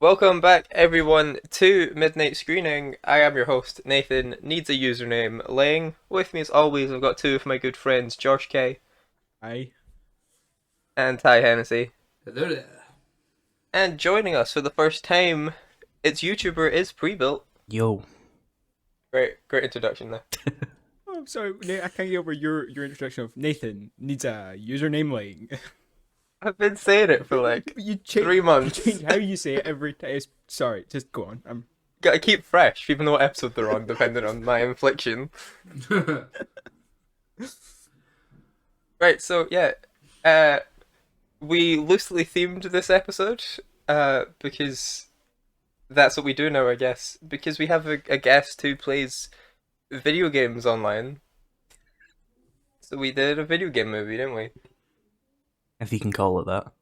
Welcome back, everyone, to Midnight Screening. I am your host, Nathan. Needs a username, Lang. With me, as always, I've got two of my good friends, Josh K. Aye. And Ty Hennessy. Hello there. And joining us for the first time, it's YouTuber IzPrebuilt. Yo. Great introduction there. Oh, I'm sorry, Nate, I can't get over your introduction of Nathan needs a username like. I've been saying it for like 3 months. You change how you say it every time. Sorry, just go on. Gotta keep fresh, even though what episode they're on, depending on my infliction. Right, so yeah, we loosely themed this episode, because that's what we do now, I guess. Because we have a guest who plays video games online. So we did a video game movie, didn't we? If you can call it that.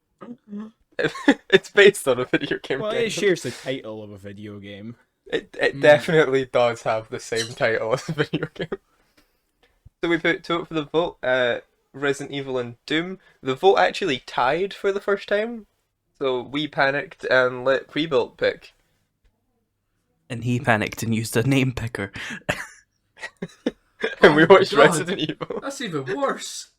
It's based on a video game. Well, game. it shares the title of a video game. It definitely does have the same title as a video game. So we put two up for the vote, Resident Evil and Doom. The vote actually tied for the first time. So we panicked and let Prebuilt pick. And he panicked and used a name picker. And we Oh my watched God. Resident Evil. That's even worse.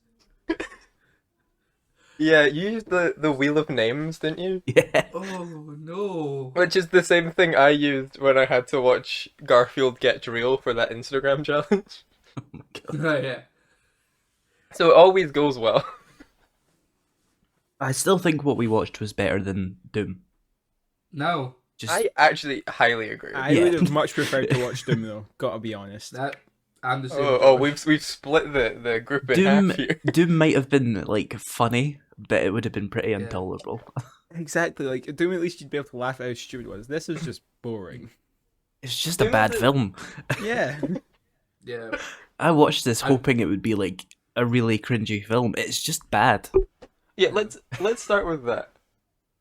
Yeah, you used the Wheel of Names, didn't you? Yeah. Oh no. Which is the same thing I used when I had to watch Garfield Get Real for that Instagram challenge. Oh my God. Right, yeah. So it always goes well. I still think what we watched was better than Doom. No. Just I actually highly agree. I Yeah. would have much preferred to watch Doom though. Gotta be honest. That I'm the same. Oh, we've split the group in Doom. half here. Doom might have been like funny, but it would have been pretty intolerable. Exactly. Like Doom, at least you'd be able to laugh at how stupid it was. This is just boring. It's just a Doom bad is a- film. Yeah. Yeah. I watched this I- hoping it would be like a really cringy film. It's just bad. Yeah, let's start with that.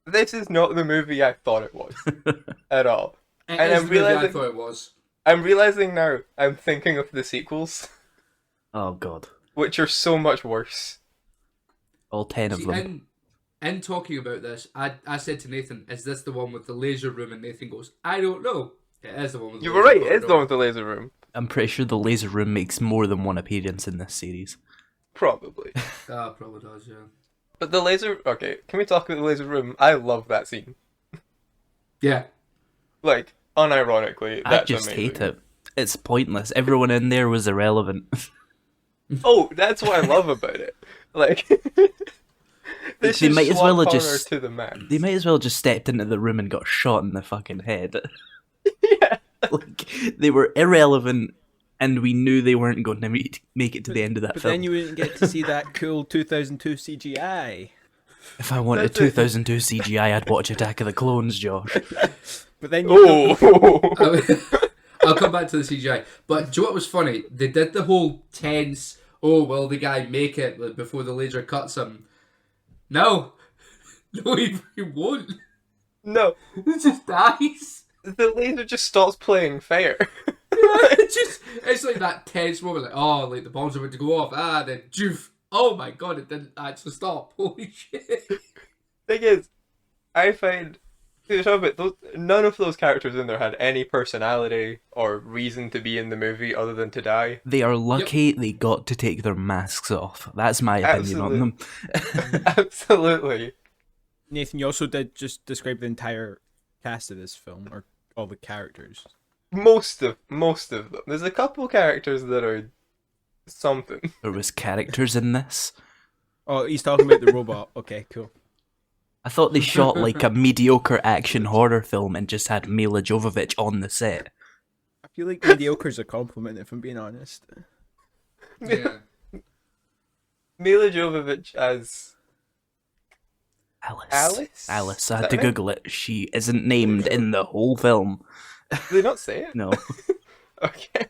This is not the movie I thought it was at all. It And is I'm the movie I realizing- thought it was. I'm realizing now I'm thinking of the sequels, Oh God. which are so much worse. All 10 of See, them. in talking about this, I said to Nathan, "Is this the one with the laser room?" And Nathan goes, "I don't know." It is the one with the You laser were right. room. It's the one with the laser room. I'm pretty sure the laser room makes more than one appearance in this series. Probably. Probably does, yeah. But the laser... Okay, can we talk about the laser room? I love that scene. Yeah. Like, unironically, I that's just amazing. hate it. It's pointless. Everyone in there was irrelevant. Oh, that's what I love about it. Like... this They is might as well have Schlock just- Connor to the max. They might as well just stepped into the room and got shot in the fucking head. Yeah. Like, they were irrelevant, and we knew they weren't going to make it to the end of that But film. then you wouldn't get to see that cool 2002 CGI. If I wanted That's it. 2002 CGI, I'd watch Attack of the Clones, Josh. But then you Oh! I'll come back to the CGI. But do you know what was funny? They did the whole tense, oh, will the guy make it before the laser cuts him? No. No, he won't. No, He just dies. the laser just stops playing fair. It's like that tense moment, like, oh, like the bombs are about to go off. Then joof. Oh my God, it didn't actually stop. Holy shit. Thing is, I find none of those characters in there had any personality or reason to be in the movie other than to die. They are lucky they got to take their masks off. That's my opinion on them. Absolutely. Nathan, you also did just describe the entire cast of this film, or all the characters. Most of them. There's a couple characters that are something. There was characters in this. Oh, he's talking about the robot. Okay, cool. I thought they shot like a mediocre action horror film and just had Mila Jovovich on the set. I feel like mediocre's a compliment, if I'm being honest. Yeah. Mila Jovovich as Alice. Alice? Alice. Is I had that to right? Google it. She isn't named in the whole film. Did they not say it? No. Okay.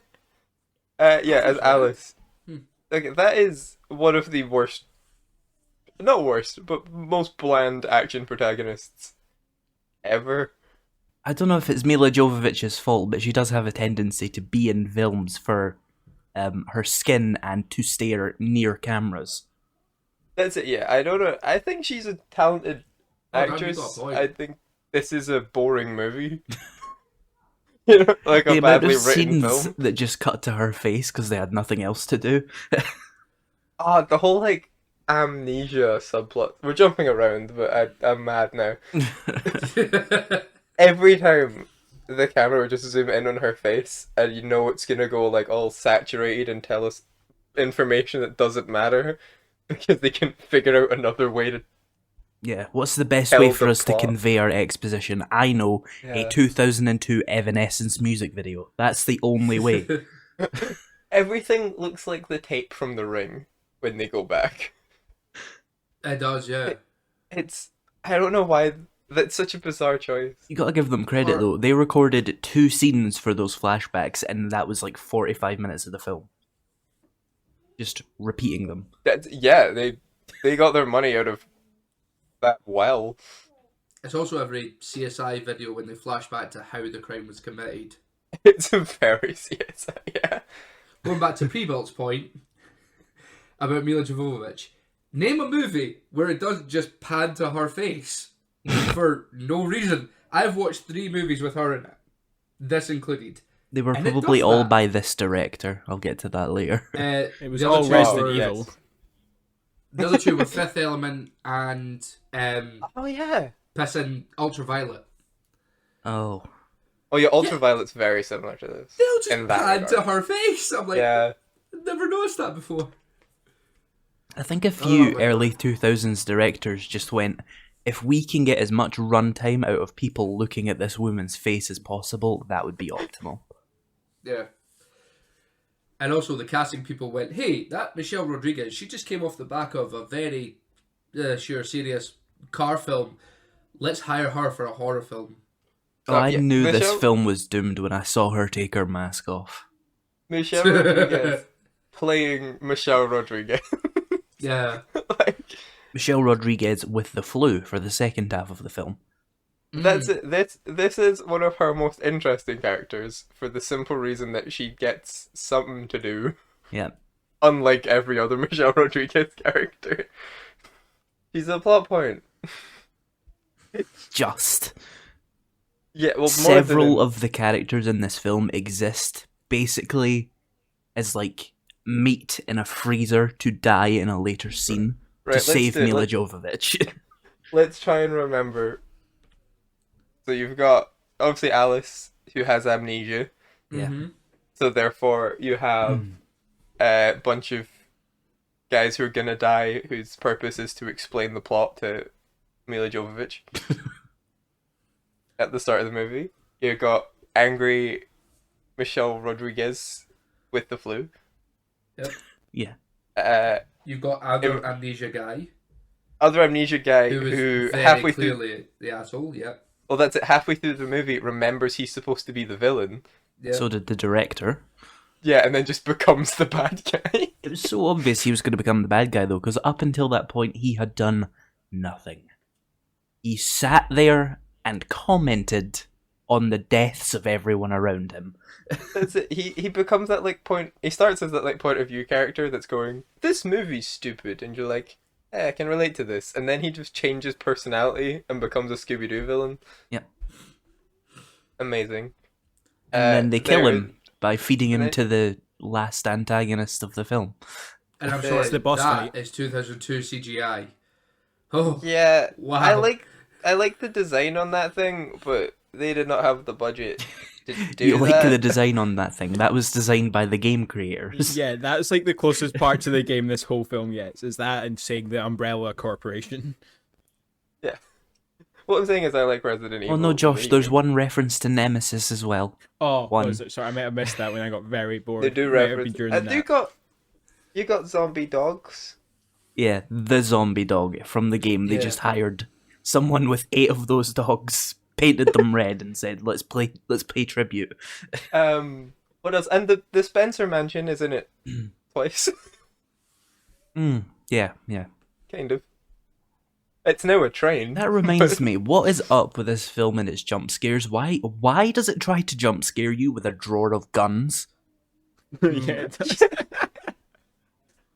Yeah, as Alice. Like, that is one of the worst, not worst, but most bland action protagonists ever. I don't know if it's Mila Jovovich's fault, but she does have a tendency to be in films for her skin and to stare near cameras. That's it, yeah. I don't know. I think she's a talented Oh, no, you actress. got a point. I think this is a boring movie. You know, like The a amount badly of written scenes film. that just cut to her face because they had nothing else to do. The whole like amnesia subplot. We're jumping around, but I'm mad now. Every time the camera would just zoom in on her face, and you know it's gonna go like all saturated and tell us information that doesn't matter because they can figure out another way to Yeah, what's the best tell way for the us plot. to convey our exposition? I know, a Yeah. 2002 Evanescence music video. That's the only way. Everything looks like the tape from The Ring when they go back. It does, yeah. It's I don't know why that's such a bizarre choice. You gotta give them credit Or- though. They recorded 2 scenes for those flashbacks, and that was like 45 minutes of the film. Just repeating them. Yeah, they got their money out of that well. It's also every CSI video when they flash back to how the crime was committed. It's a very CSI, yeah. Going back to Prebuilt's point about Mila Jovovich, name a movie where it doesn't just pan to her face for no reason. I've watched 3 movies with her in it, this included. They were And it probably does all that. by this director. I'll get to that later. It was the other all two Resident were- Evil. The other 2 were Fifth Element and Oh yeah. Pissin' Ultraviolet. Oh. Oh yeah, Ultraviolet's very similar to this. They'll just in that pan to regard. her face. I'm like, Yeah. never noticed that before. I think a few my early 2000s directors just went, if we can get as much runtime out of people looking at this woman's face as possible, that would be optimal. Yeah. And also the casting people went, hey, that Michelle Rodriguez, she just came off the back of a very serious car film. Let's hire her for a horror film. Oh, I yeah, knew this Michelle- film was doomed when I saw her take her mask off. Michelle Rodriguez playing Michelle Rodriguez. Yeah. Like Michelle Rodriguez with the flu for the second half of the film. that's it. This is one of her most interesting characters for the simple reason that she gets something to do, Yeah. unlike every other Michelle Rodriguez character. She's a plot point. Just. Yeah, well, more Several than of the characters in this film exist basically as like meat in a freezer to die in a later scene Right, to let's save do it. Mila Jovovich. Let's try and remember. So you've got obviously Alice who has amnesia, Yeah. Mm-hmm. so therefore you have a bunch of guys who are gonna die whose purpose is to explain the plot to Mila Jovovich. At the start of the movie, you got angry Michelle Rodriguez with the flu. Yeah. You've got other amnesia guy Other amnesia guy who was who very halfway through, clearly the asshole. Yeah. well, that's it. Halfway through the movie, remembers he's supposed to be the villain. Yeah. So did the director. Yeah, and then just becomes the bad guy. It was so obvious he was going to become the bad guy though, because up until that point he had done nothing. He sat there and commented on the deaths of everyone around him. That's it. He becomes that like point. He starts as that like point of view character that's going, "This movie's stupid," and you're like, "I can relate to this." And then he just changes personality and becomes a Scooby Doo villain. Yep. Amazing. And then they kill there- him by feeding him and to the last antagonist of the film. And I'm It's sorry, the boss that fight. is 2002 CGI. Oh, Yeah, Wow. I like the design on that thing, but they did not have the budget to do You like that. the design on that thing. That was designed by the game creators. Yeah, that's like the closest part to the game this whole film gets, is that and saying the Umbrella Corporation. Yeah. What I'm saying is I like Resident Evil. Oh no, Josh, there's one. one reference to Nemesis as well. Oh, One. was it? Sorry, I might have missed that when I got very bored. They do Might have been reference. during And that. you got zombie dogs. Yeah, the zombie dog from the game. They Yeah. just hired someone with 8 of those dogs, painted them red, and said, "Let's pay tribute." What else? And the Spencer Mansion is in it twice, Yeah. kind of. It's now a train. That reminds me, what is up with this film and its jump scares? Why does it try to jump scare you with a drawer of guns? Yeah, it does.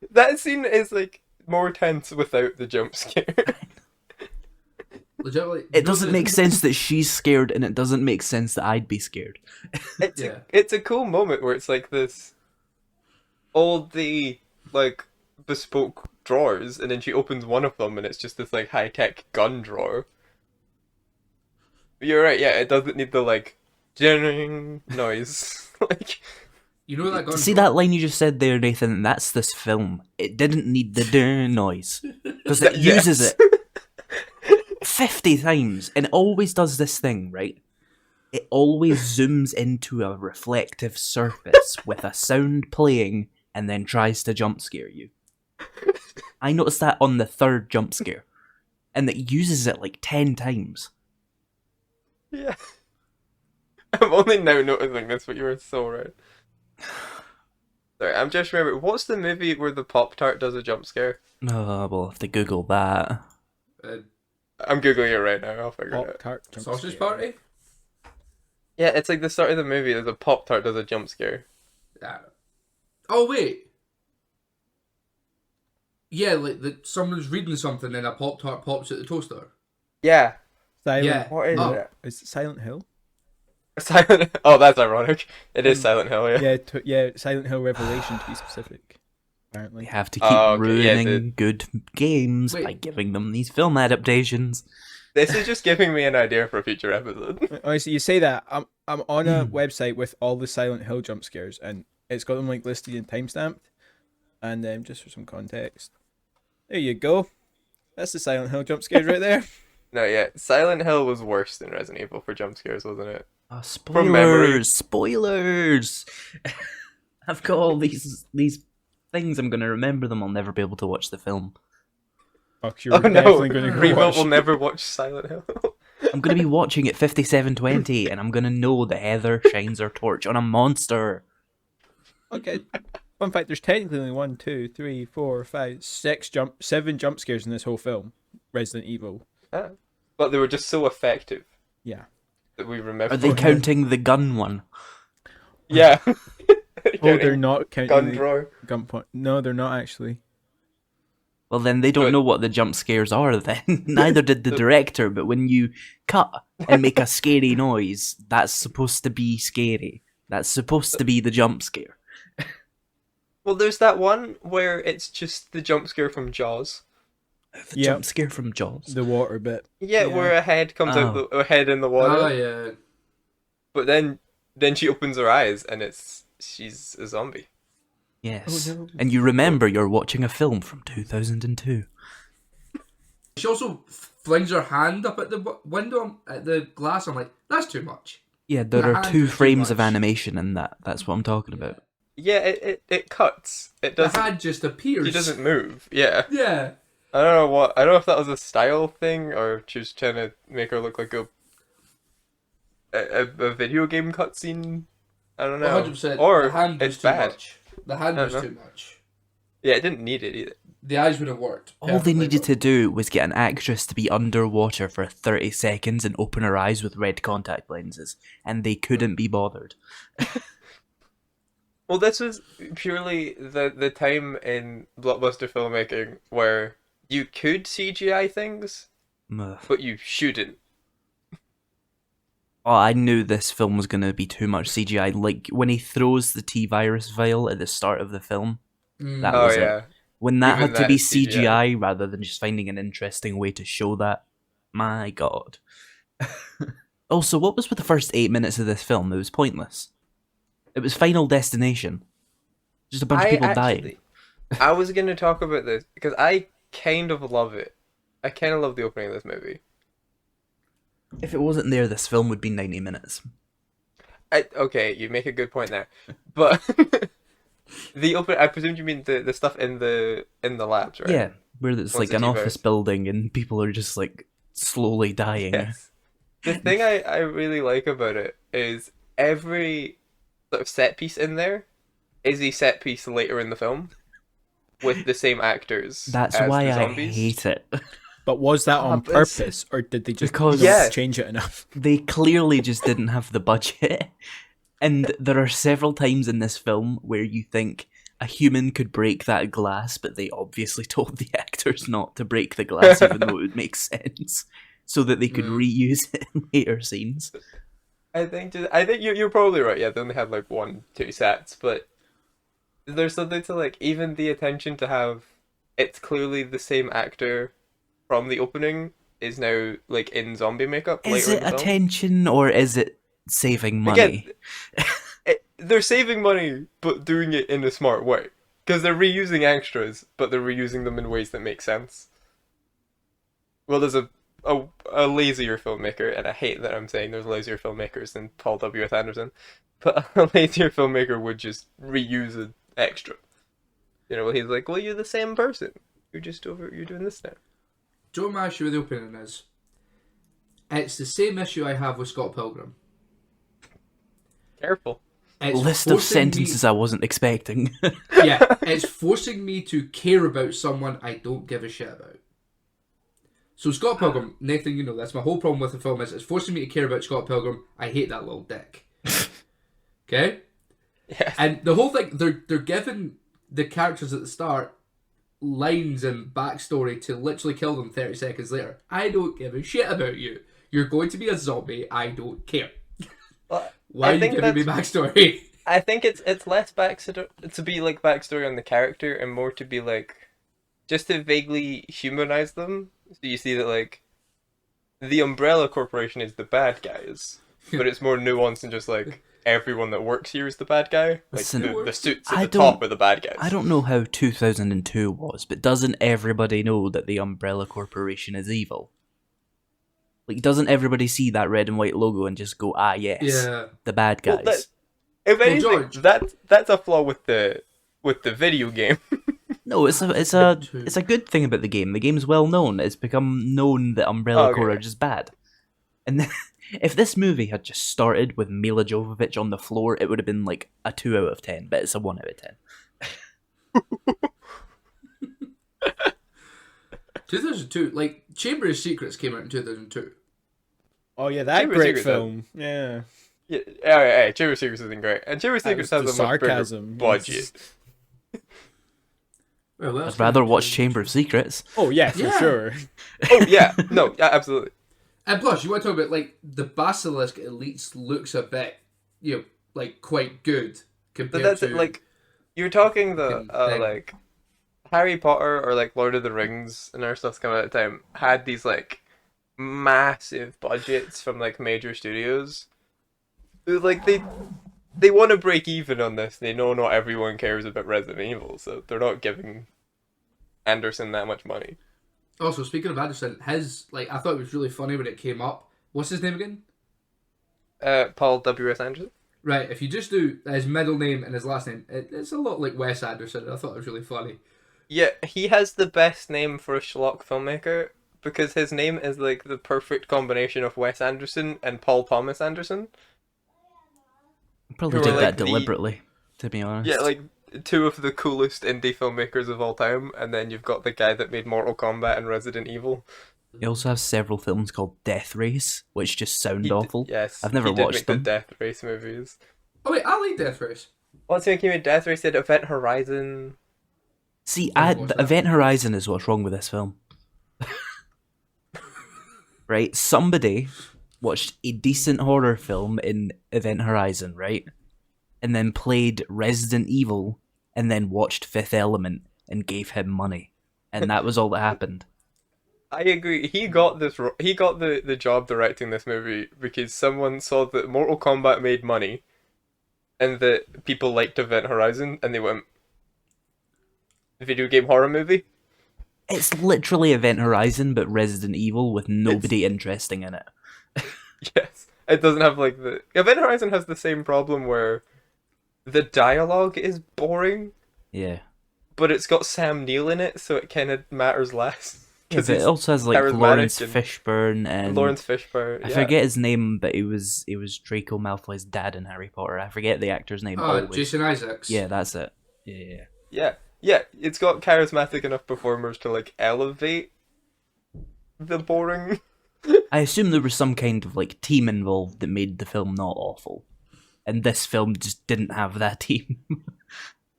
That scene is like more tense without the jump scare. Legitimately, It doesn't make sense that she's scared, and it doesn't make sense that I'd be scared. Yeah. It's a cool moment where it's like this, all the like bespoke drawers, and then she opens one of them, and it's just this like high tech gun drawer. You're right. Yeah, it doesn't need the like jing noise. Like, You know that gun. See that line you just said there, Nathan? That's this film. It didn't need the noise because it Yes. uses it 50 times, and it always does this thing, right? It always zooms into a reflective surface with a sound playing and then tries to jump scare you. I noticed that on the third jump scare, and it uses it like 10 times. Yeah. I'm only now noticing this, but you were so right. Sorry, I'm just remembering. What's the movie where the Pop-Tart does a jump scare? Oh, we'll have to Google that. Uh, I'm googling it right now. I'll figure it out. Pop-Tart jump Sausage scare. Party. Yeah, it's like the start of the movie. There's a Pop-Tart does a jump scare. Oh wait. Yeah, like someone's reading something and a Pop-Tart pops at the toaster. Yeah. Silent. Yeah. What is Oh. it? Is it Silent Hill? Silent. Oh, that's ironic. It is Silent Hill. Yeah. Yeah, Silent Hill Revelation to be specific. We Apparently. have to keep Oh, okay, yeah, ruining good games Wait. by giving them these film adaptations. This is just giving me an idea for a future episode. Honestly, you say that I'm on a website with all the Silent Hill jump scares, and it's got them like listed and timestamped. And just for some context, there you go. That's the Silent Hill jump scares right there. No, yeah. Silent Hill was worse than Resident Evil for jump scares, wasn't it? Spoilers! memory. Spoilers! I've got all these things. I'm gonna remember them. I'll never be able to watch the film. Fuck, you're Oh no, definitely going to go Prebuilt watch. will never watch Silent Hill. I'm gonna be watching it 5720, and I'm gonna know that Heather shines her torch on a monster. Okay. Fun fact: there's technically only 1, 2, 3, 4, 5, 7 jump scares in this whole film. Resident Evil. Ah. But they were just so effective Yeah. that we remember. Are they counting the gun one? Yeah. Oh, they're not counting gun the drawer. gun point. No, they're not actually. Well, then they don't Good. know what the jump scares are. Then neither did the director. But when you cut and make a scary noise, that's supposed to be scary. That's supposed to be the jump scare. Well, there's that one where it's just the jump scare from Jaws. The Yep. jump scare from Jaws. The water bit. Yeah, Yeah. where a head comes out, a head in the water. Oh yeah. But then she opens her eyes and she's a zombie. Yes. Oh, no. And you remember you're watching a film from 2002. She also flings her hand up at the window, at the glass. I'm like, that's too much. Yeah, there The are hand 2 is too frames of much. animation in that. That's what I'm talking about. Yeah, it cuts. It The doesn't. hand just appears. She doesn't move. Yeah. Yeah. I don't know if that was a style thing or she was trying to make her look like a video game cutscene. I don't know. 100%. Or the hand was it's too bad. much. The hand I was don't know. too much. Yeah, it didn't need it either. The eyes would have worked. All they perfectly, needed but- to do was get an actress to be underwater for 30 seconds and open her eyes with red contact lenses, and they couldn't be bothered. Well, this was purely the time in blockbuster filmmaking where you could CGI things, Ugh. but you shouldn't. Oh, I knew this film was going to be too much CGI. Like, when he throws the T-virus vial at the start of the film, that Oh was it. yeah. When that Even had to that be is CGI. CGI rather than just finding an interesting way to show that, my god. Also, what was with the first 8 minutes of this film? It was pointless. It was Final Destination. Just a bunch of people dying. I was going to talk about this because I kind of love it. I kind of love the opening of this movie. If it wasn't there, this film would be 90 minutes. Okay, you make a good point there, but the open. I presume you mean the stuff in the labs, right? Yeah, where there's Once like the an T-virus. office building and people are just like slowly dying. Yes. The thing I really like about it is every sort of set piece in there is a set piece later in the film with the same actors. That's as why the I zombies. hate it. But was that on but it's- purpose, or did they just Because- not Yeah. change it enough? They clearly just didn't have the budget. And there are several times in this film where you think a human could break that glass, but they obviously told the actors not to break the glass, even though it would make sense. so that they could reuse it in later scenes. I think you're probably right. Yeah, they only had like 1-2 sets, but there's something to like even the attention to have. It's clearly the same actor from the opening is now like in zombie makeup Is later it in the film. attention or is it saving money? Again, they're saving money, but doing it in a smart way because they're reusing extras, but they're reusing them in ways that make sense. Well, there's a lazier filmmaker, and I hate that I'm saying there's lazier filmmakers than Paul W.S. Anderson, but a lazier filmmaker would just reuse an extra. You know, he's like, well, you're the same person. You're doing this now. Joe, my issue with the opening is, it's the same issue I have with Scott Pilgrim. Careful. It's List of forcing sentences I wasn't expecting. Yeah, it's forcing me to care about someone I don't give a shit about. So Scott Pilgrim, Nathan, you know that's my whole problem with the film is it's forcing me to care about Scott Pilgrim. I hate that little dick. Okay? Yes. And the whole thing, they're giving the characters at the start lines and backstory to literally kill them 30 seconds later. I don't give a shit about you. You're going to be a zombie. I don't care. Well, Why are you giving me backstory? I think it's less backstory to be like backstory on the character and more to be like just to vaguely humanize them. So you see that like the Umbrella Corporation is the bad guys, but it's more nuanced than just like everyone that works here is the bad guy. Like Listen, the suits I at the top don't- are the bad guys. I don't know how 2002 was, but doesn't everybody know that the Umbrella Corporation is evil? Like, doesn't everybody see that red and white logo and just go, ah, yes, Yeah. the bad Well, guys? if anything, George. that's a flaw with the video game. No, it's a good thing about the game. The game's well known. It's become known that Umbrella Okay. Corps are just bad. And then, if this movie had just started with Mila Jovovich on the floor, it would have been like a 2 out of 10, but it's a 1 out of 10. 2002, like Chamber of Secrets came out in 2002. Oh yeah, that Chamber of great Secrets, film. Yeah. Yeah, yeah, Chamber of Secrets isn't great, and Chamber of Secrets That has was a the much bigger sarcasm. budget. Well, that's I'd rather watch Chamber of Secrets. Oh yeah, for Yeah. sure. Oh yeah, no, yeah, absolutely. And plus, you want to talk about like the basilisk at least looks a bit, you know, like quite good But compared that's to it. Like you're talking the fucking thing. like Harry Potter or like Lord of the Rings and other stuff's coming out at the time had these like massive budgets from like major studios. Like they want to break even on this. They know not everyone cares about Resident Evil, so they're not giving Anderson that much money. Also, speaking of Anderson, his like I thought it was really funny when it came up. What's his name again? Paul W.S. Anderson. Right, if you just do his middle name and his last name, it's a lot like Wes Anderson. I thought it was really funny. Yeah, he has the best name for a schlock filmmaker because his name is like the perfect combination of Wes Anderson and Paul Thomas Anderson. Probably Who are did like that the- deliberately, to be honest. Yeah, like two of the coolest indie filmmakers of all time, and then you've got the guy that made Mortal Kombat and Resident Evil. He also has several films called Death Race, which just sound He awful. Yes, I've never he did watched make them. the Death Race movies. Oh wait, I like Death Race. What's he making with Death Race? He did Event Horizon. See, Never watched the that. Event Horizon is what's wrong with this film. Right? Somebody watched a decent horror film in Event Horizon, right? And then played Resident Evil, and then watched Fifth Element and gave him money. And that was all that happened. I agree. He got this. He got the job directing this movie because someone saw that Mortal Kombat made money, and that people liked Event Horizon, and they went, video game horror movie. It's literally Event Horizon, but Resident Evil with nobody interesting in it. Yes, it doesn't have like the Event Horizon has the same problem where the dialogue is boring, Yeah. but it's got Sam Neill in it, so it kind of matters less. Yeah, but it he's also has like charismatic Lawrence and- Fishburne and Lawrence Fishburne. I yeah. forget his name, but it was Draco Malfoy's dad in Harry Potter. I forget the actor's name. Always. Jason Isaacs. Yeah, that's it. Yeah. Yeah, it's got charismatic enough performers to like elevate the boring. I assume there was some kind of like team involved that made the film not awful, and this film just didn't have that team.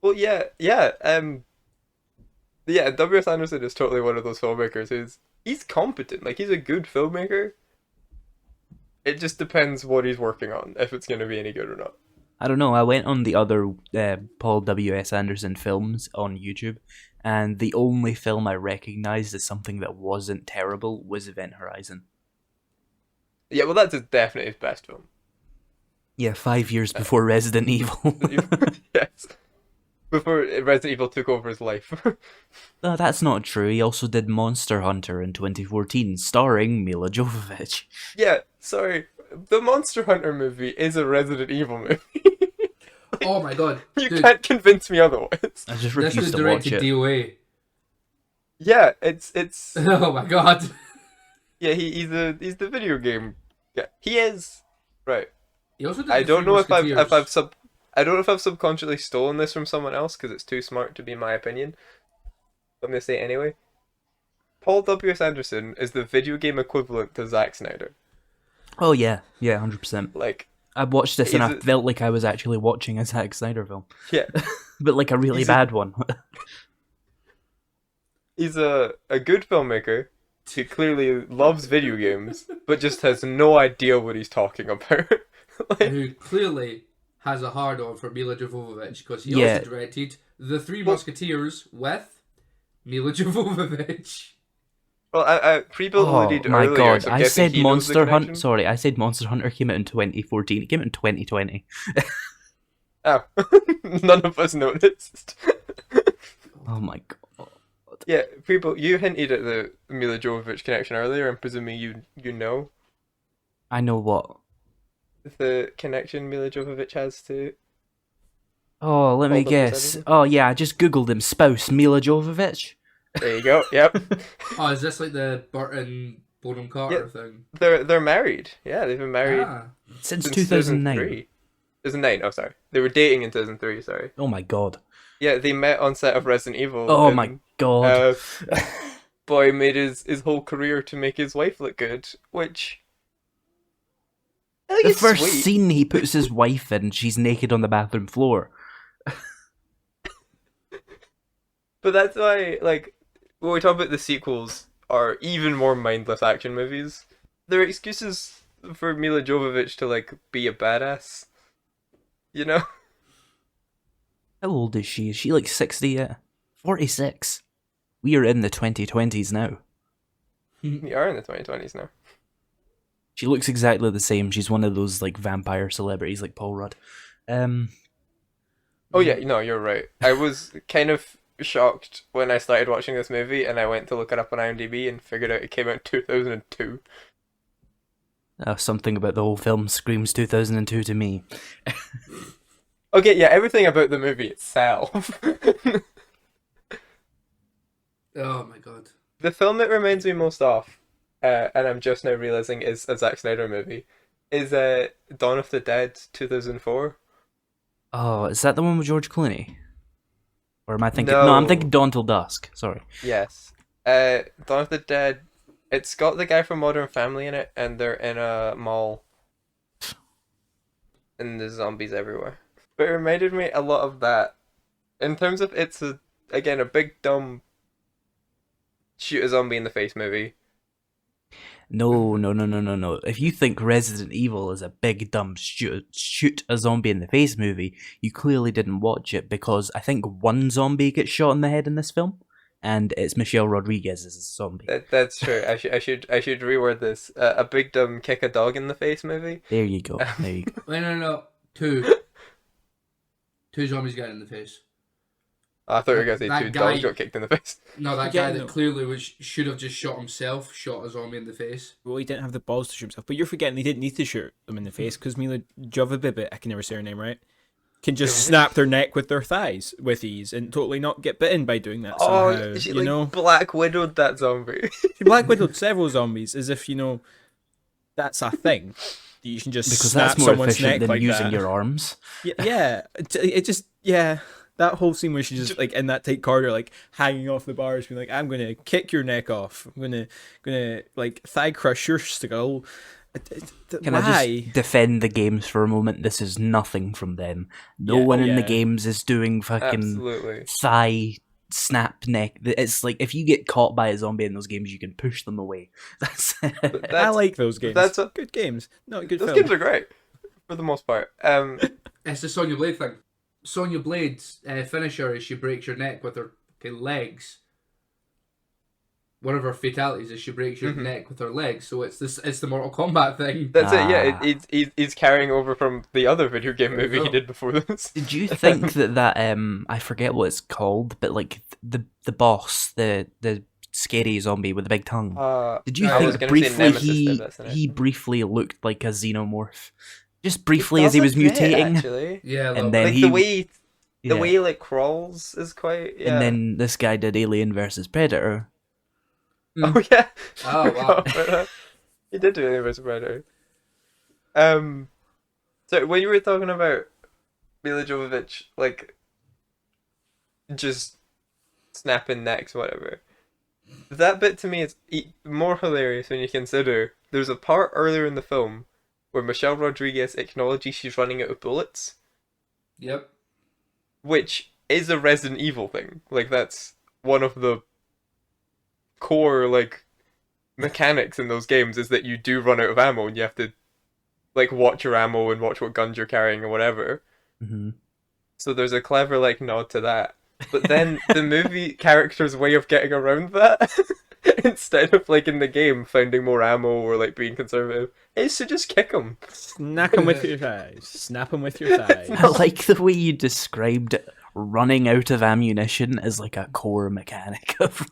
Well, yeah. W.S. Anderson is totally one of those filmmakers who's he's competent. Like, he's a good filmmaker. It just depends what he's working on, if it's going to be any good or not. I don't know. I went on the other Paul W.S. Anderson films on YouTube, and the only film I recognized as something that wasn't terrible was Event Horizon. Yeah, well, that's definitely his best film. Yeah, 5 years before Resident Evil. Yes. Before Resident Evil took over his life. No, that's not true. He also did Monster Hunter in 2014, starring Mila Jovovich. Yeah, sorry. The Monster Hunter movie is a Resident Evil movie. Oh my god. You Dude, can't convince me otherwise. I just this refuse was to watch directed it. DOA. Yeah, it's Oh my god. yeah, he's the video game. Yeah, he is. Right. He also did I the don't Three know if Musketeers. I don't know if I've subconsciously stolen this from someone else because it's too smart to be my opinion. But I'm gonna say it anyway. Paul W.S. Anderson is the video game equivalent to Zack Snyder. Oh yeah, 100%. Like, I watched this and I Is it- felt like I was actually watching a Zack Snyder film, yeah, but like a really Is it- bad one. he's a good filmmaker who clearly loves video games, but just has no idea what he's talking about. Like, Who clearly has a hard on for Mila Jovovich because he Yeah. also directed The Three Well- Musketeers with Mila Jovovich. well, I Prebuilt Oh alluded my earlier, god! so I'm I guessing said he knows the Monster Hunter. connection. Sorry, I said Monster Hunter came out in 2014. It came out in 2020. Oh, none of us noticed. Oh my god! Yeah, people, you hinted at the Mila Jovovich connection earlier, and presumably you know I know what. the connection Mila Jovovich has to. Oh, let me Paul W.S. guess. Anderson? Oh yeah, I just googled him. Spouse Mila Jovovich. There you go. Yep, Oh, is this like the Burton Bonham Carter thing? they're married. Yeah, they've been married Ah. Since since 2009. 2009. Oh, sorry, they were dating in 2003. Sorry. Oh my god. Yeah, they met on set of Resident Evil. Oh and, my god. Boy made his whole career to make his wife look good, which I think The it's first sweet. scene he puts his wife in, she's naked on the bathroom floor. But that's why, like, when we talk about the sequels are even more mindless action movies, they're excuses for Mila Jovovich to, like, be a badass. You know? How old is she? Is she like 60 yet? 46. We are in the 2020s now. We are in the 2020s now. She looks exactly the same. She's one of those like vampire celebrities like Paul Rudd. Oh yeah, no, you're right. I was kind of shocked when I started watching this movie and I went to look it up on IMDb and figured out it came out in 2002. Something about the whole film screams 2002 to me. Okay, yeah, everything about the movie itself. Oh my god. The film that reminds me most of, and I'm just now realizing is a Zack Snyder movie, is Dawn of the Dead 2004. Oh, is that the one with George Clooney? Or am I thinking? No, I'm No. thinking Dawn Till Dusk. Sorry. Yes. Dawn of the Dead. It's got the guy from Modern Family in it, and they're in a mall. And there's zombies everywhere. But it reminded me a lot of that. In terms of it's again a big dumb shoot a zombie in the face movie. No. If you think Resident Evil is a big dumb shoot a zombie in the face movie, you clearly didn't watch it because I think one zombie gets shot in the head in this film, and it's Michelle Rodriguez as a zombie. That's true. I should reword this. A big dumb kick a dog in the face movie. There you go. There you go. Wait, no. Two. Two zombies got in the face. I thought you were gonna say That two guy- dogs got kicked in the face. No, that Yeah, guy that no. clearly should have just shot himself, shot a zombie in the face. Well, he didn't have the balls to shoot himself. But you're forgetting he didn't need to shoot them in the face because Mila Jovovich, I can never say her name right, can just snap their neck with their thighs with ease and totally not get bitten by doing that somehow. Oh, she you like know, Black Widowed that zombie. she Black Widowed several zombies as if, you know, that's a thing. That you can just Because snap that's more someone's efficient neck than like using that. your arms. Yeah, it just, yeah. That whole scene where she's just like in that tight corridor, like hanging off the bars, being like, "I'm gonna kick your neck off. I'm gonna like thigh crush your skull." Can Why? I just defend the games for a moment? This is nothing from them. No Yeah, one in the yeah. games is doing fucking Absolutely. thigh snap neck. It's like if you get caught by a zombie in those games, you can push them away. That's I like those games. That's good games. Not good those film. games are great for the most part. It's the Sonya Blade thing. Sonya Blade's finisher is she breaks your neck with her legs. One of her fatalities is she breaks your neck with her legs. So it's the Mortal Kombat thing. That's it. Yeah, he's carrying over from the other video game movie he did before this. Did you think that I forget what it's called, but like the boss, the scary zombie with the big tongue? Did you think briefly he briefly looked like a xenomorph? Just briefly as he was mutating, actually. Yeah, and then like he, the way he like crawls is quite. Yeah. And then this guy did Alien versus Predator. Oh yeah. Oh wow. He did do Alien vs Predator. So when you were talking about Mila Jovovich, like just snapping necks, whatever, that bit to me is more hilarious when you consider there's a part earlier in the film where Michelle Rodriguez acknowledges she's running out of bullets. Yep. Which is a Resident Evil thing. Like, that's one of the core, like, mechanics in those games is that you do run out of ammo and you have to, like, watch your ammo and watch what guns you're carrying or whatever. Mm-hmm. So there's a clever, like, nod to that. But then the movie character's way of getting around that, instead of, like, in the game, finding more ammo or, like, being conservative, is to just kick him. Snap him with your thighs. Snap him with your thighs. I like the way you described running out of ammunition as like a core mechanic of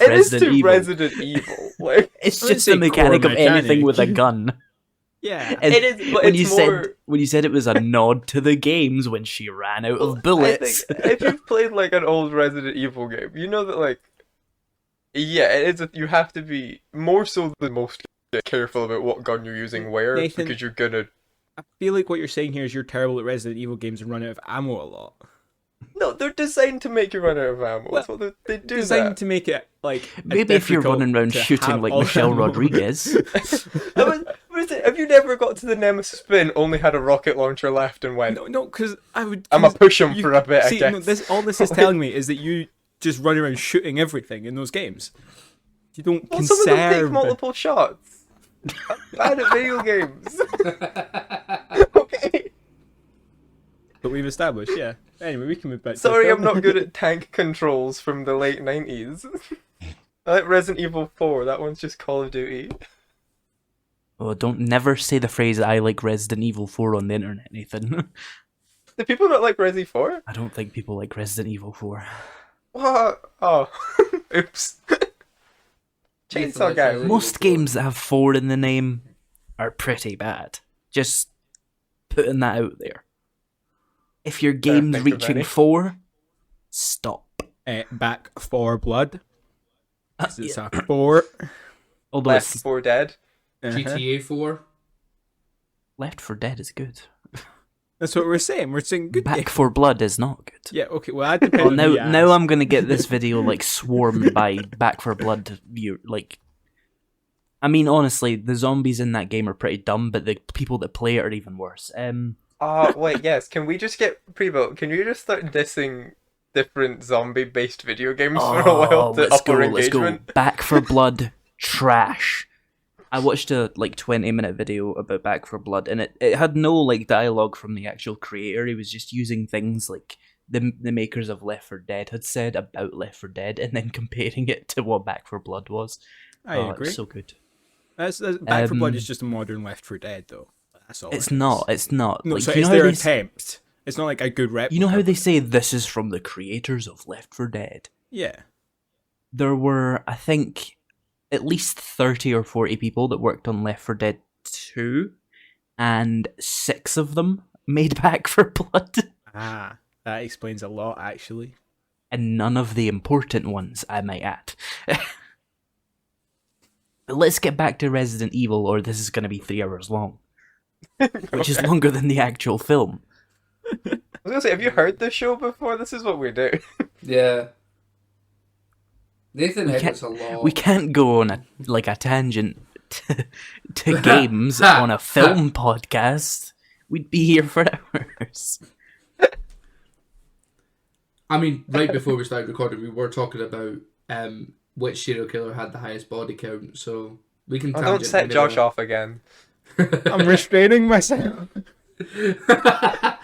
Resident Evil. Resident Evil. Like, it's just a mechanic of anything with a gun. Yeah, and it is. But when it's you said it was a nod to the games when she ran out of bullets. I think if you've played like an old Resident Evil game, you know that like, yeah, it is. You have to be more so than most careful about what gun you're using where, Nathan, because you're gonna. I feel like what you're saying here is you're terrible at Resident Evil games and run out of ammo a lot. No, they're designed to make you run out of ammo. That's what they do. Designed to make it like maybe if you're running around shooting like Michelle Rodriguez. Have you never got to the Nemesis bin, only had a rocket launcher left and went? No, because I would. I'm gonna push him for a bit. See, I guess. No, all this is telling me is that you just run around shooting everything in those games. You don't conserve. Some of them take multiple shots. I'm bad at video games. Okay. But we've established, yeah. Anyway, we can move back. Sorry, to I'm not good at tank controls from the late 90s. I like Resident Evil 4. That one's just Call of Duty. Oh, don't never say the phrase "I like Resident Evil 4" on the internet, Nathan. Do people not like Resi 4? I don't think people like Resident Evil 4. What? Oh, oops. Chainsaw Guy. Most games that have 4 in the name are pretty bad. Just putting that out there. If your game's reaching 4, stop. Back 4 Blood. It's a 4. Although Left 4 Dead. GTA 4. Left 4 Dead is good. That's what we're saying. We're saying good. Back 4 Blood is not good. Yeah, okay. Well, that depends. Now I'm gonna get this video like swarmed by Back 4 Blood view. Like, I mean, honestly, the zombies in that game are pretty dumb, but the people that play it are even worse. Wait, yes. Can we just get Prebuilt? Can you just start dissing different zombie-based video games for a while to up our engagement? Let's go. Back 4 Blood, trash. I watched a 20-minute video about Back 4 Blood, and it had no like dialogue from the actual creator. He was just using things like the makers of Left 4 Dead had said about Left 4 Dead, and then comparing it to what Back 4 Blood was. I agree. It's so good. Back 4 Blood is just a modern Left 4 Dead, though. That's all. It's not. It's not. No, like, so it's their attempt. It's not like a good replica. You know how they say this is from the creators of Left 4 Dead? Yeah. There were, I think, at least 30 or 40 people that worked on Left 4 Dead 2, and 6 of them made Back 4 Blood. Ah, that explains a lot, actually. And none of the important ones, I might add. But let's get back to Resident Evil, or this is going to be 3 hours long. Which is longer than the actual film. I was gonna say, have you heard this show before? This is what we do. Yeah. Nathan Edwards a lot. We can't go on a tangent to games on a film podcast. We'd be here for hours. I mean, right before we started recording, we were talking about which serial killer had the highest body count, so we can Oh, don't tangent set into Josh that. off again. I'm restraining myself. I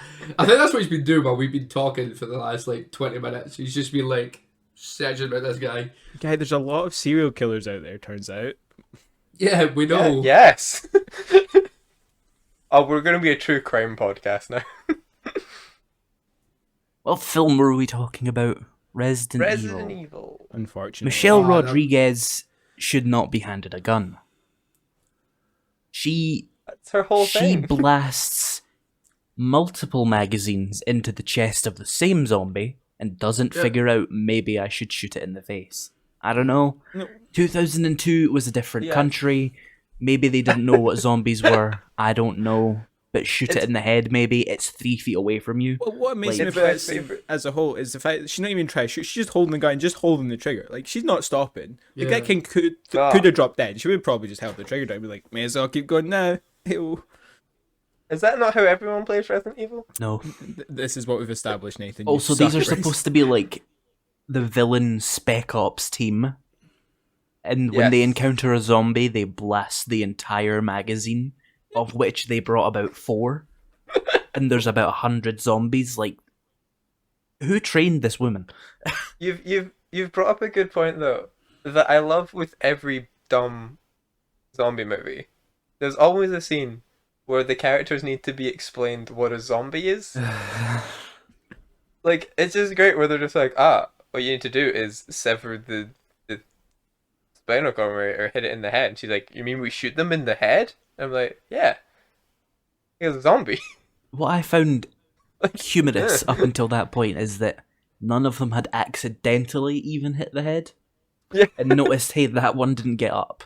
think that's what he's been doing while we've been talking for the last like 20 minutes. He's just been like searching about this guy. Guy, there's a lot of serial killers out there, turns out. Yeah, we know. Yes. Oh, we're going to be a true crime podcast now. What film were we talking about? Resident Evil. Evil. Unfortunately. Michelle that- Rodriguez should not be handed a gun. She That's her whole she thing. blasts multiple magazines into the chest of the same zombie and doesn't Yeah. figure out maybe I should shoot it in the face. I don't know. No. 2002 was a different Yeah. country. Maybe they didn't know what zombies were. I don't know. But shoot it in the head, maybe. It's 3 feet away from you. Well, what amazes Like- me It's about my this favourite. as a whole is the fact that she's not even trying to shoot. She's just holding the gun, just holding the trigger. Like, she's not stopping. The guy Yeah. could Ah. have dropped dead. She would have probably just held the trigger down and be like, may as well keep going now. Ew. Is that not how everyone plays Resident Evil? No. This is what we've established, Nathan. You Also, these are suck. supposed to be like the villain Spec Ops team. And when they Yes. encounter a zombie, they blast the entire magazine, of which they brought about 4. And there's about 100 zombies. Like, who trained this woman? You've brought up a good point though, that I love with every dumb zombie movie. There's always a scene where the characters need to be explained what a zombie is. Like, it's just great where they're just like, what you need to do is sever the spinal cord or hit it in the head. And she's like, you mean we shoot them in the head? I'm like, yeah. He's a zombie. What I found humorous up until that point is that none of them had accidentally even hit the head. Yeah. And noticed, hey, that one didn't get up.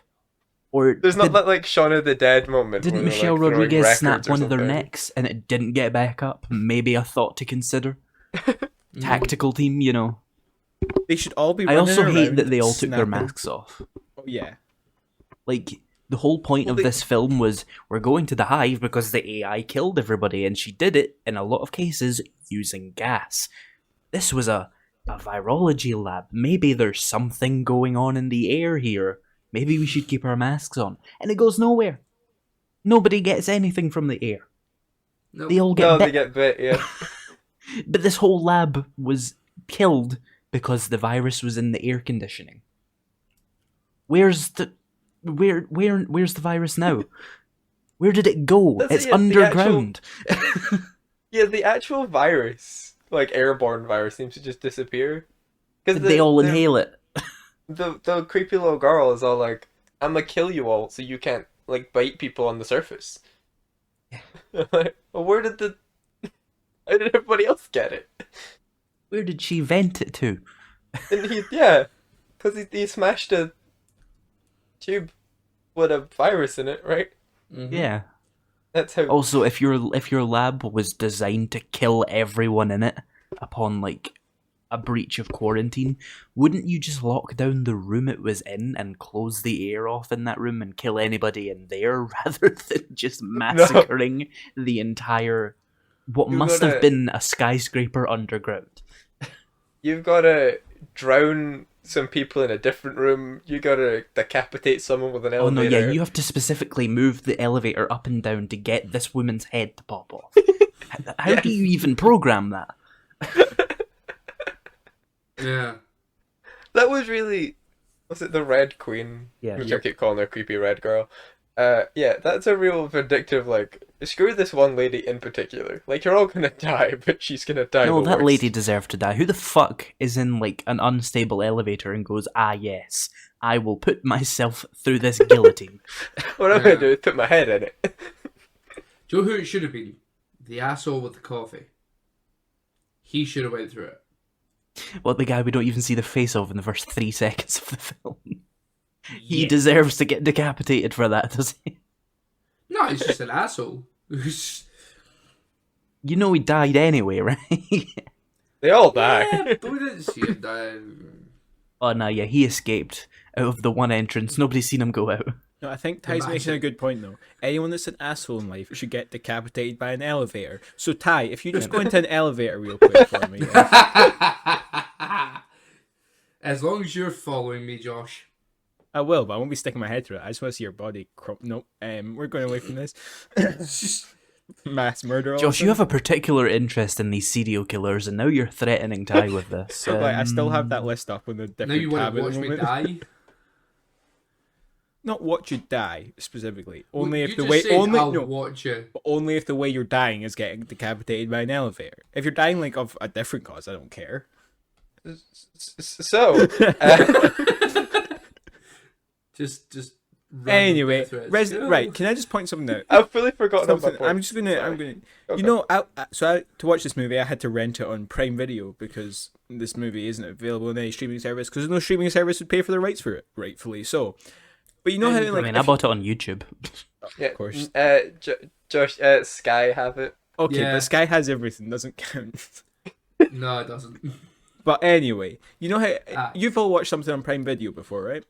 Or There's not did- that like Shaun of the Dead moment. Didn't where they're, Michelle like, throwing Rodriguez records snap or one of their something. necks and it didn't get back up? Maybe a thought to consider. Tactical team, you know. They should all be I running also hate around that they all took their snapping. masks off. Oh, yeah. Like, the whole point of they- this film was we're going to the hive because the AI killed everybody, and she did it, in a lot of cases, using gas. This was a virology lab. Maybe there's something going on in the air here. Maybe we should keep our masks on. And it goes nowhere. Nobody gets anything from the air. Nope. They all get No, bit. they get bit, yeah. But this whole lab was killed because the virus was in the air conditioning. Where's the where's the virus now? Where did it go? That's It's it, yeah, the underground. Yeah, the actual virus, like airborne virus, seems to just disappear. Because They all inhale it. The creepy little girl is all like, "I'm gonna kill you all, so you can't like bite people on the surface." Like, well, where did the? How did everybody else get it? Where did she vent it to? And yeah, because he smashed a tube with a virus in it, right? Mhm. Yeah. That's how. Also, if your lab was designed to kill everyone in it upon like a breach of quarantine, wouldn't you just lock down the room it was in and close the air off in that room and kill anybody in there rather than just massacring the entire what You must gotta- have been a skyscraper underground? You've got to drown some people in a different room. You got to decapitate someone with an Oh no, elevator. yeah, you have to specifically move the elevator up and down to get this woman's head to pop off. How do you even program that? Yeah. That was really. Was it the Red Queen? Yeah. Which I keep calling her creepy red girl. Yeah, that's a real vindictive, like, screw this one lady in particular. Like, you're all gonna die, but she's gonna die. No, the that worst. lady deserved to die. Who the fuck is in like an unstable elevator and goes, yes, I will put myself through this guillotine. What I'm gonna do is put my head in it. Do you know who it should have been? The asshole with the coffee. He should have went through it. Well, the guy we don't even see the face of in the first 3 seconds of the film. He deserves to get decapitated for that, does he? No, he's just an asshole. You know he died anyway, right? They all die. Yeah, but we didn't see him die. Oh no, yeah, he escaped out of the one entrance. Nobody's seen him go out. No, I think Ty's making a Imagine. good point though. Anyone that's an asshole in life should get decapitated by an elevator. So Ty, if you just go into an elevator real quick for me. As long as you're following me, Josh. I will, but I won't be sticking my head through it. I just want to see your body crump. Nope. We're going away from this. Mass murder. all Josh, of you them. have a particular interest in these serial killers, and now you're threatening Ty with this. So, like, I still have that list up on the different Now you want tab to at watch the me moment. die? Not watch you die specifically. Only You if the just way said only I'll no, watch you. only if the way you're dying is getting decapitated by an elevator. If you're dying like of a different cause, I don't care. So, Just. Anyway, random threats. right? Can I just point something out? I've fully forgotten about Something, my I'm point. just gonna. I'm Sorry. gonna. Okay. You know, to watch this movie, I had to rent it on Prime Video because this movie isn't available on any streaming service because no streaming service would pay for the rights for it, rightfully so. But you know how I like I bought it on YouTube. Yeah, of course. Josh, Sky have it. Okay, Yeah. but Sky has everything, doesn't count. No, it doesn't. But anyway, you know how Ah. you've all watched something on Prime Video before, right?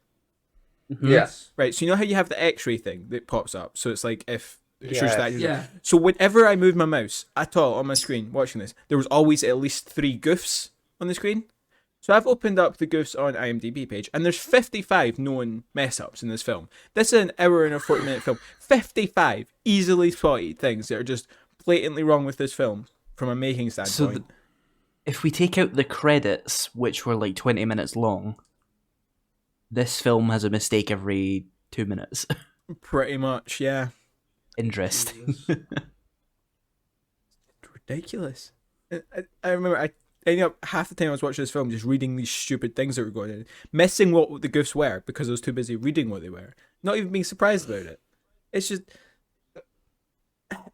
Yes. Right. So you know how you have the X-ray thing that pops up. So it's like if it shows Yes. that. Yeah. So whenever I move my mouse at all on my screen watching this, there was always at least 3 goofs on the screen. So I've opened up the goofs on IMDb page, and there's 55 known mess ups in this film. This is an hour and a 40-minute film. 55 easily spotted things that are just blatantly wrong with this film from a making standpoint. If we take out the credits, which were like 20 minutes long, this film has a mistake every 2 minutes. Pretty much, yeah. Interesting. Jesus. Ridiculous. I remember I ended up half the time I was watching this film just reading these stupid things that were going on, missing what the goofs were because I was too busy reading what they were, not even being surprised about it. It's just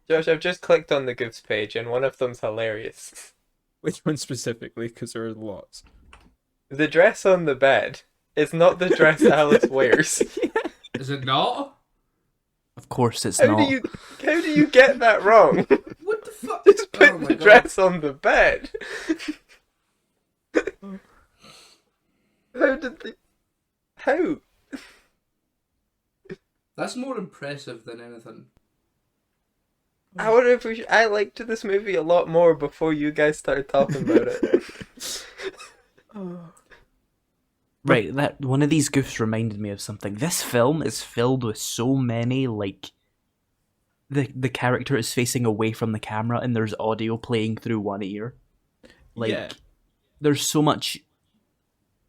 Josh, I've just clicked on the Goofs page, and one of them's hilarious. which one specifically because there are lots. The dress on the bed is not the dress Alice wears. Is it not? Of course it's How not. do you get that wrong? What the fuck? Just put Oh my the God. dress on the bed. How did they? How? That's more impressive than anything. I wonder if I liked this movie a lot more before you guys started talking about it. Right, that one of these goofs reminded me of something. This film is filled with so many, like, the character is facing away from the camera and there's audio playing through one ear. Like, Yeah. there's so much.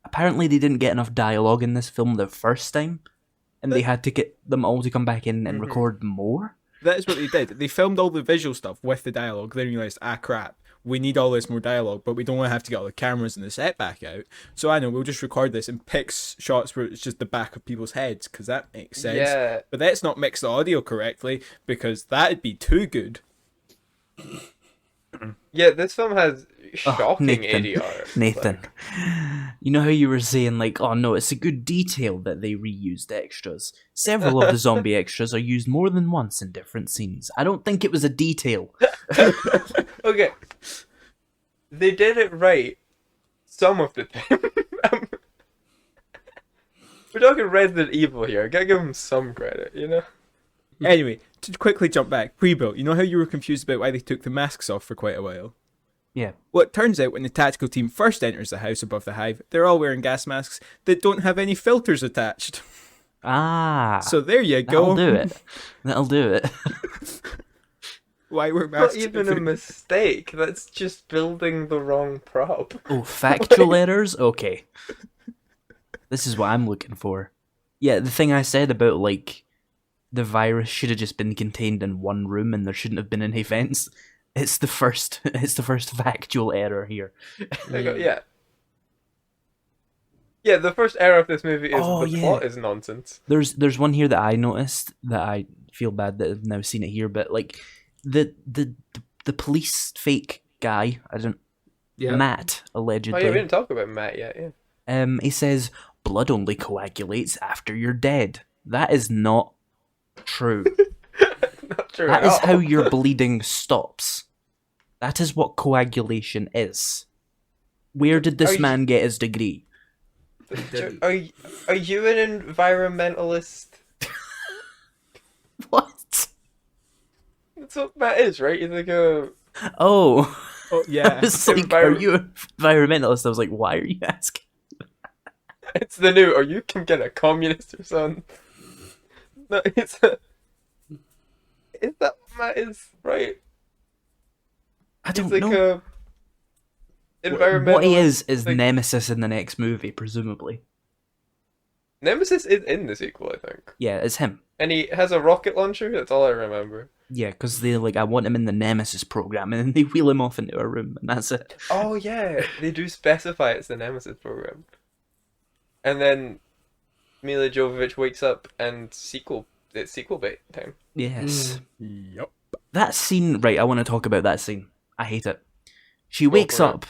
Apparently, they didn't get enough dialogue in this film the first time, and they had to get them all to come back in and record more. That is what they did. They filmed all the visual stuff with the dialogue. Then realized, crap, we need all this more dialogue, but we don't want to have to get all the cameras and the set back out. So I know we'll just record this and pick shots where it's just the back of people's heads because that makes sense. Yeah. But let's not mix the audio correctly because that'd be too good. Yeah, this film has shocking Nathan. ADR. Nathan, you know how you were saying, like, oh no, it's a good detail that they reused extras. Several of the zombie extras are used more than once in different scenes. I don't think it was a detail. Okay. They did it right some of the time. We're talking Resident Evil here. I gotta give them some credit, you know? Anyway, to quickly jump back, Prebuilt. You know how you were confused about why they took the masks off for quite a while? Yeah. Well, it turns out when the tactical team first enters the house above the hive, they're all wearing gas masks that don't have any filters attached. Ah. So there you go. that'll do it. That'll do it. Why were Not masks? even a mistake. That's just building the wrong prop. Oh, factual errors? Okay. This is what I'm looking for. Yeah, the thing I said about, like, the virus should have just been contained in one room and there shouldn't have been any vents. It's the first factual error here. Yeah. Yeah, the first error of this movie is Oh, the yeah. plot is nonsense. There's one here that I noticed that I feel bad that I've now seen it here, but like the police fake guy, Yeah. Matt Oh allegedly. yeah, we didn't talk about Matt yet, yeah. He says blood only coagulates after you're dead. That is not true. Not true That at is all. how your bleeding stops. That is what coagulation is. Where did Are this you- man get his degree? Are you an environmentalist? What? That's what Matt is, right? He's like a Oh. Oh yeah. I was like, are you an environmentalist? I was like, why are you asking? it's the new. Are you can get a communist or something? No, it's a. Is that what Matt is, right? I He's don't like know. a environmentalist. What he is like, Nemesis in the next movie, presumably. Nemesis is in the sequel, I think, Yeah, it's him. and he has a rocket launcher. That's all I remember. Yeah, because they like, I want him in the Nemesis program, and then they wheel him off into a room, and that's it. Oh yeah, they do specify it's the Nemesis program. And then Mila Jovovich wakes up and it's sequel bait time. Yes. Yep. That scene, right, I want to talk about that scene. I hate it. She wakes for it. up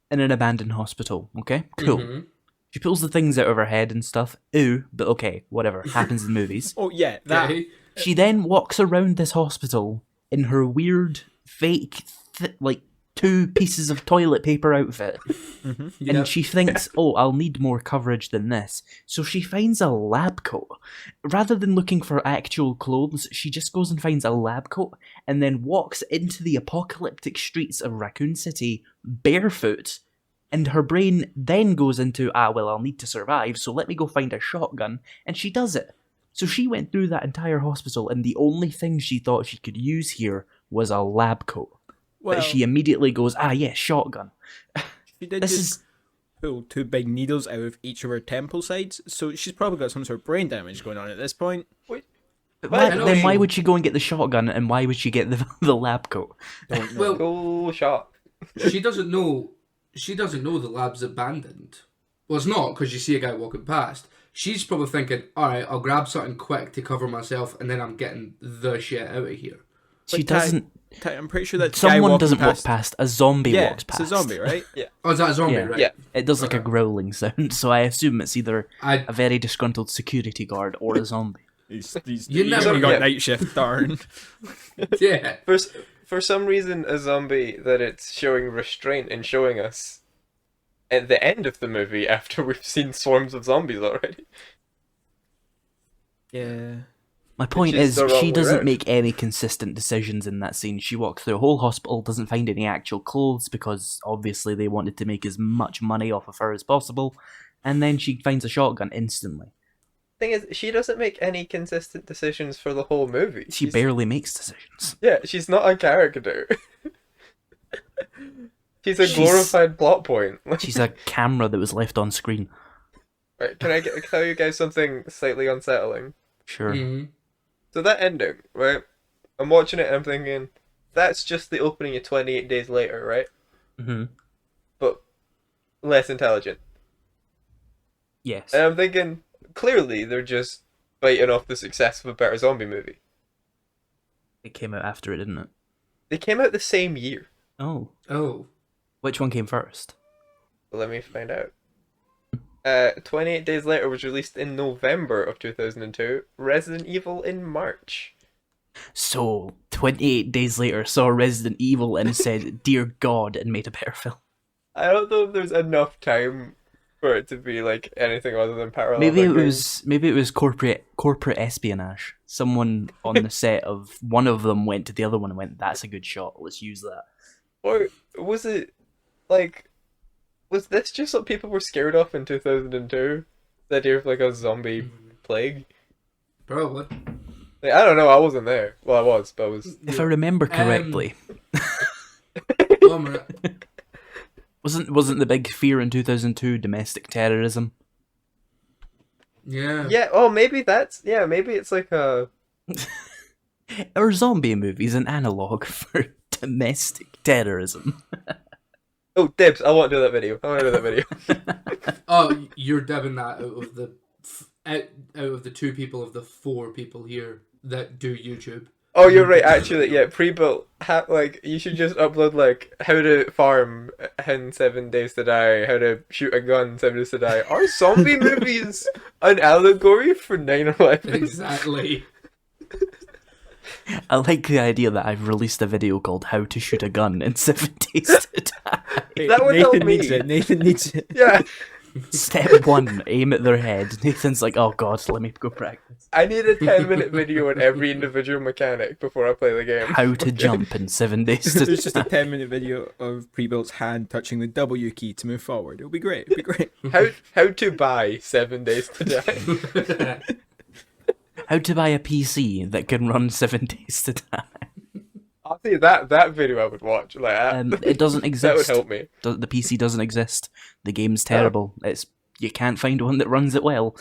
in an abandoned hospital, okay? Cool. Mhm. She pulls the things out of her head and stuff. Ooh, but okay, whatever. Happens in movies. Oh yeah, that. Okay. She then walks around this hospital in her weird, fake, like, 2 pieces of toilet paper outfit. Yep. And she thinks, oh, I'll need more coverage than this. So she finds a lab coat. Rather than looking for actual clothes, she just goes and finds a lab coat and then walks into the apocalyptic streets of Raccoon City barefoot. And her brain then goes into, well, I'll need to survive, so let me go find a shotgun. And she does it. So she went through that entire hospital, and the only thing she thought she could use here was a lab coat. Well, But she immediately goes, yeah, shotgun. she did This just is... pull 2 big needles out of each of her temple sides, so she's probably got some sort of brain damage going on at this point. Wait, Why, I know then she- why would she go and get the shotgun, and why would she get the lab coat? Don't know. Well, cool shot. she doesn't know. She doesn't know the lab's abandoned. Well, it's not because you see a guy walking past. She's probably thinking, "All right, I'll grab something quick to cover myself, and then I'm getting the shit out of here." She But Ty- doesn't... I'm pretty sure that guy Someone walking doesn't past, walk past, a zombie Yeah, walks past. it's a zombie, right? Oh, is that a zombie? Yeah. Right? Yeah. It does like a growling sound, so I assume it's either I a very disgruntled security guard or a zombie. He's You never got get- night shift, darn. yeah. For some reason, a zombie that it's showing restraint in showing us at the end of the movie after we've seen swarms of zombies already. Yeah. My point is is, the wrong she way doesn't round. make any consistent decisions in that scene. She walks through a whole hospital, doesn't find any actual clothes because obviously they wanted to make as much money off of her as possible, and then she finds a shotgun instantly. Thing is, she doesn't make any consistent decisions for the whole movie. She She's- barely makes decisions. Yeah, she's not a character. She's a She's- glorified plot point. She's a camera that was left on screen. Right, can I tell you guys something slightly unsettling? Sure. Mhm. So that ending, right? I'm watching it and I'm thinking, that's just the opening of 28 Days Later, right? Mm-hmm. But less intelligent. Yes. And I'm thinking, clearly they're just biting off the success of a better zombie movie. It came out after it, didn't it? They came out the same year. Oh. Oh. Which one came first? Let me find out. 28 Days Later was released in November of 2002. Resident Evil in March. So, 28 days later, saw Resident Evil and said, Dear God, and made a better film. I don't know if there's enough time for it to be like anything other than parallel. Maybe it thinking. was corporate espionage. Someone on the set of one of them went to the other one and went, "That's a good shot. Let's use that." Or was it like, was this just what people were scared of in 2002? The idea of like a zombie plague? Probably. Like, I don't know, I wasn't there. Well, I was, but I was. If I remember correctly, Oh, a minute. wasn't the big fear in 2002 domestic terrorism? Yeah. Yeah, oh, maybe that's. Yeah, maybe it's like a. Are zombie movies an analog for domestic terrorism? Oh, dibs, I want to do that video. I want to do that video. Oh, you're dabbing that out of the 2 people of the 4 people here that do YouTube. Oh, you're right, actually, yeah, Prebuilt, like, you should just upload, like, how to farm in 7 Days to Die, how to shoot a gun 7 Days to Die. Are zombie movies an allegory for 9/11? Exactly. I like the idea that I've released a video called "How to Shoot a Gun in 7 Days to Die." Hey, That would help Nathan me. needs it. Nathan needs it. Yeah, Step 1, aim at their head. Nathan's like, oh god, let me go practice. I need a 10-minute video on every individual mechanic before I play the game. How to jump in 7 days to There's just a 10-minute video of Prebuilt's hand touching the W key to move forward. It'll be great. It'll be great. How to buy 7 days to die. How to buy a PC that can run 7 days to die. I'll see that video I would watch. Like It doesn't exist. That would help me. The PC doesn't exist. The game's terrible. You can't find one that runs it well.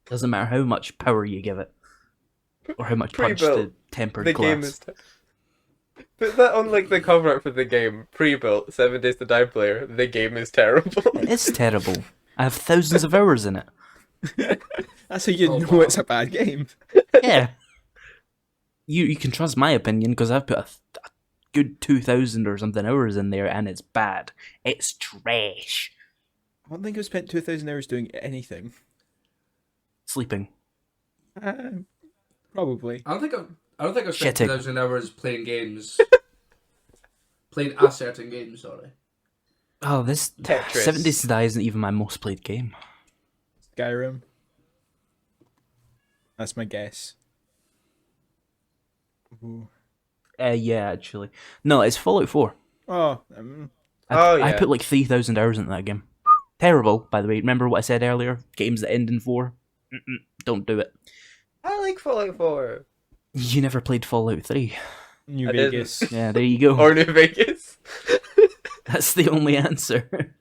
Doesn't matter how much power you give it, or how much punch Prebuilt. the tempered The glass. game is. Put that on like the cover art for the game. Prebuilt 7 Days to Die player. The game is terrible. It is terrible. I have thousands of hours in it. That's how you Oh, know wow. it's a bad game. Yeah. You can trust my opinion because I've put a good 2,000 or something hours in there, and it's bad. It's trash. I don't think I've spent 2,000 hours doing anything. Sleeping. Probably. I don't think I've spent Shitting. 2,000 hours playing games. Playing a certain game, sorry. Oh, this Tetris. 7 Days to Die isn't even my most played game. Skyrim. That's my guess. Ooh. Yeah, actually. No, it's Fallout 4. Oh, I put like 3,000 hours into that game. Terrible, by the way. Remember what I said earlier? Games that end in 4? Don't do it. I like Fallout 4. You never played Fallout 3. New I Vegas. Yeah, there you go. Or New Vegas. That's the only answer.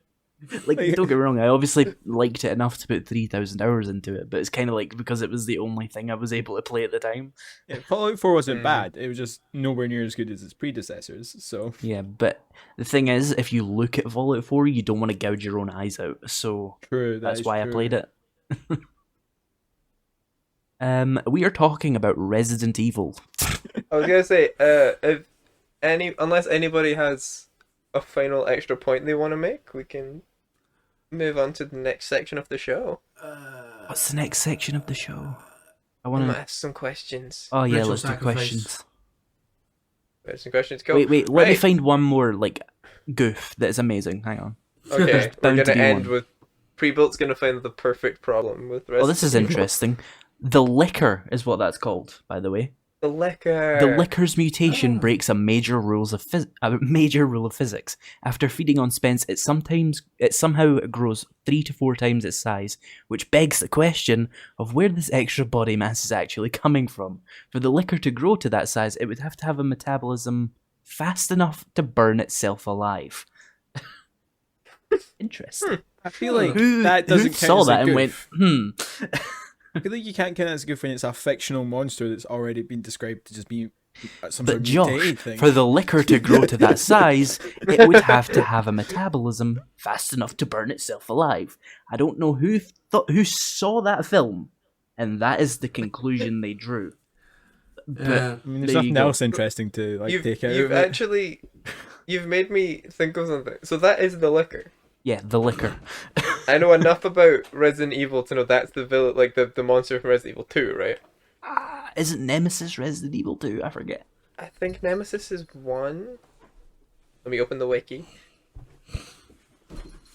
Like, don't get me wrong, I obviously liked it enough to put 3,000 hours into it, but it's kind of like because it was the only thing I was able to play at the time. Yeah, Fallout 4 wasn't bad. It was just nowhere near as good as its predecessors. So Yeah, but the thing is, if you look at Fallout 4, you don't want to gouge your own eyes out, so true. that's why I played it. We are talking about Resident Evil. I was gonna say, unless anybody has a final extra point they want to make, we can move on to the next section of the show. What's the next section of the show? I I'm want gonna to. ask some questions. Oh yeah, Ritual let's do sacrifice. questions. There's some questions. Go. Wait, let me Right. find one more like goof that's amazing. Hang on. Okay, we're bound to gonna be end one. with Prebuilt's gonna find the perfect problem with Resident Oh, this is Evil. interesting. The liquor is what that's called, by the way. The liquor. The liquor's mutation breaks a major rule of physics. After feeding on Spence, it somehow grows 3 to 4 times its size, which begs the question of where this extra body mass is actually coming from. For the liquor to grow to that size, it would have to have a metabolism fast enough to burn itself alive. Interesting. I feel like Who that doesn't count saw as a that and went, goof. I feel like you can't count it as a goof when it's a fictional monster that's already been described to just be some sort But of Josh, mutated thing. for the liquor to grow to that size, it would have to have a metabolism fast enough to burn itself alive. I don't know who saw that film, and that is the conclusion they drew. But Yeah. I mean, there's there you nothing go. else interesting to like take out You've of it. actually, you've made me think of something. So that is the liquor. Yeah, the liquor. I know enough about Resident Evil to know that's the villain, like the monster from Resident Evil 2, right? Isn't Nemesis Resident Evil 2? I forget. I think Nemesis is 1. Let me open the wiki.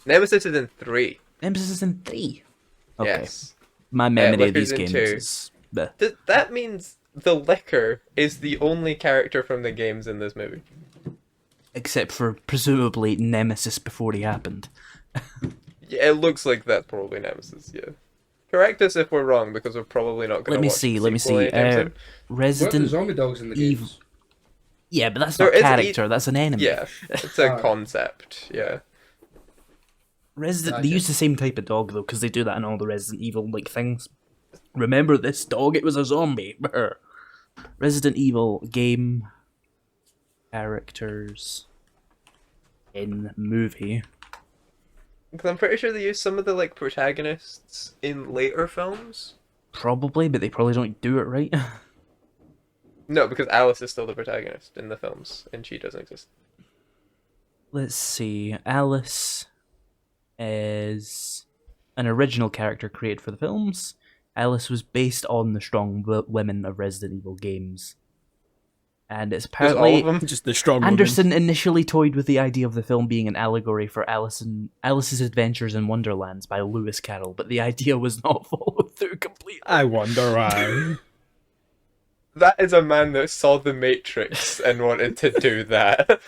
Nemesis is in 3. Nemesis is in 3. Okay. Yes. My memory of Liquor's these in games 2. is... bleh. That means the liquor is the only character from the games in this movie. Except for presumably Nemesis before he happened. Yeah, it looks like that's probably Nemesis, yeah. Correct us if we're wrong, because we're probably not going to Let me watch see, the let me sequel see. anytime soon. What are the Resident zombie dogs in the Evil. games? Yeah, but that's There not is character, that's an enemy. Yeah, it's a Alright. concept, yeah. They Gotcha. use the same type of dog though, because they do that in all the Resident Evil like things. Remember this dog? It was a zombie. Brr. Resident Evil game characters in movie. Because I'm pretty sure they use some of the like protagonists in later films. Probably, but they probably don't do it right. No, because Alice is still the protagonist in the films, and she doesn't exist. Let's see. Alice is an original character created for the films. Alice was based on the strong women of Resident Evil games. And it's There's all apparently of them. Just the strong Anderson initially toyed with the idea of the film being an allegory for Alice's Adventures in Wonderlands by Lewis Carroll, but the idea was not followed through completely. I wonder why. That is a man that saw The Matrix and wanted to do that.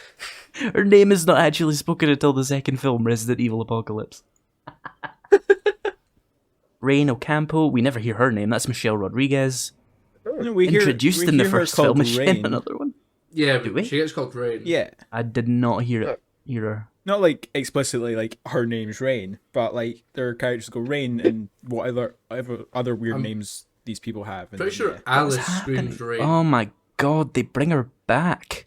Her name is not actually spoken until the second film, Resident Evil Apocalypse. Rain Ocampo, we never hear her name, that's Michelle Rodriguez. Introduced in the first film, is she in another one? Yeah, Do we? she gets called Rain. Yeah. I did not hear her. Not like explicitly like her name's Rain, but like their characters go Rain and whatever other weird names these people have. And Pretty then, sure Alice screams Rain. Oh my god, they bring her back.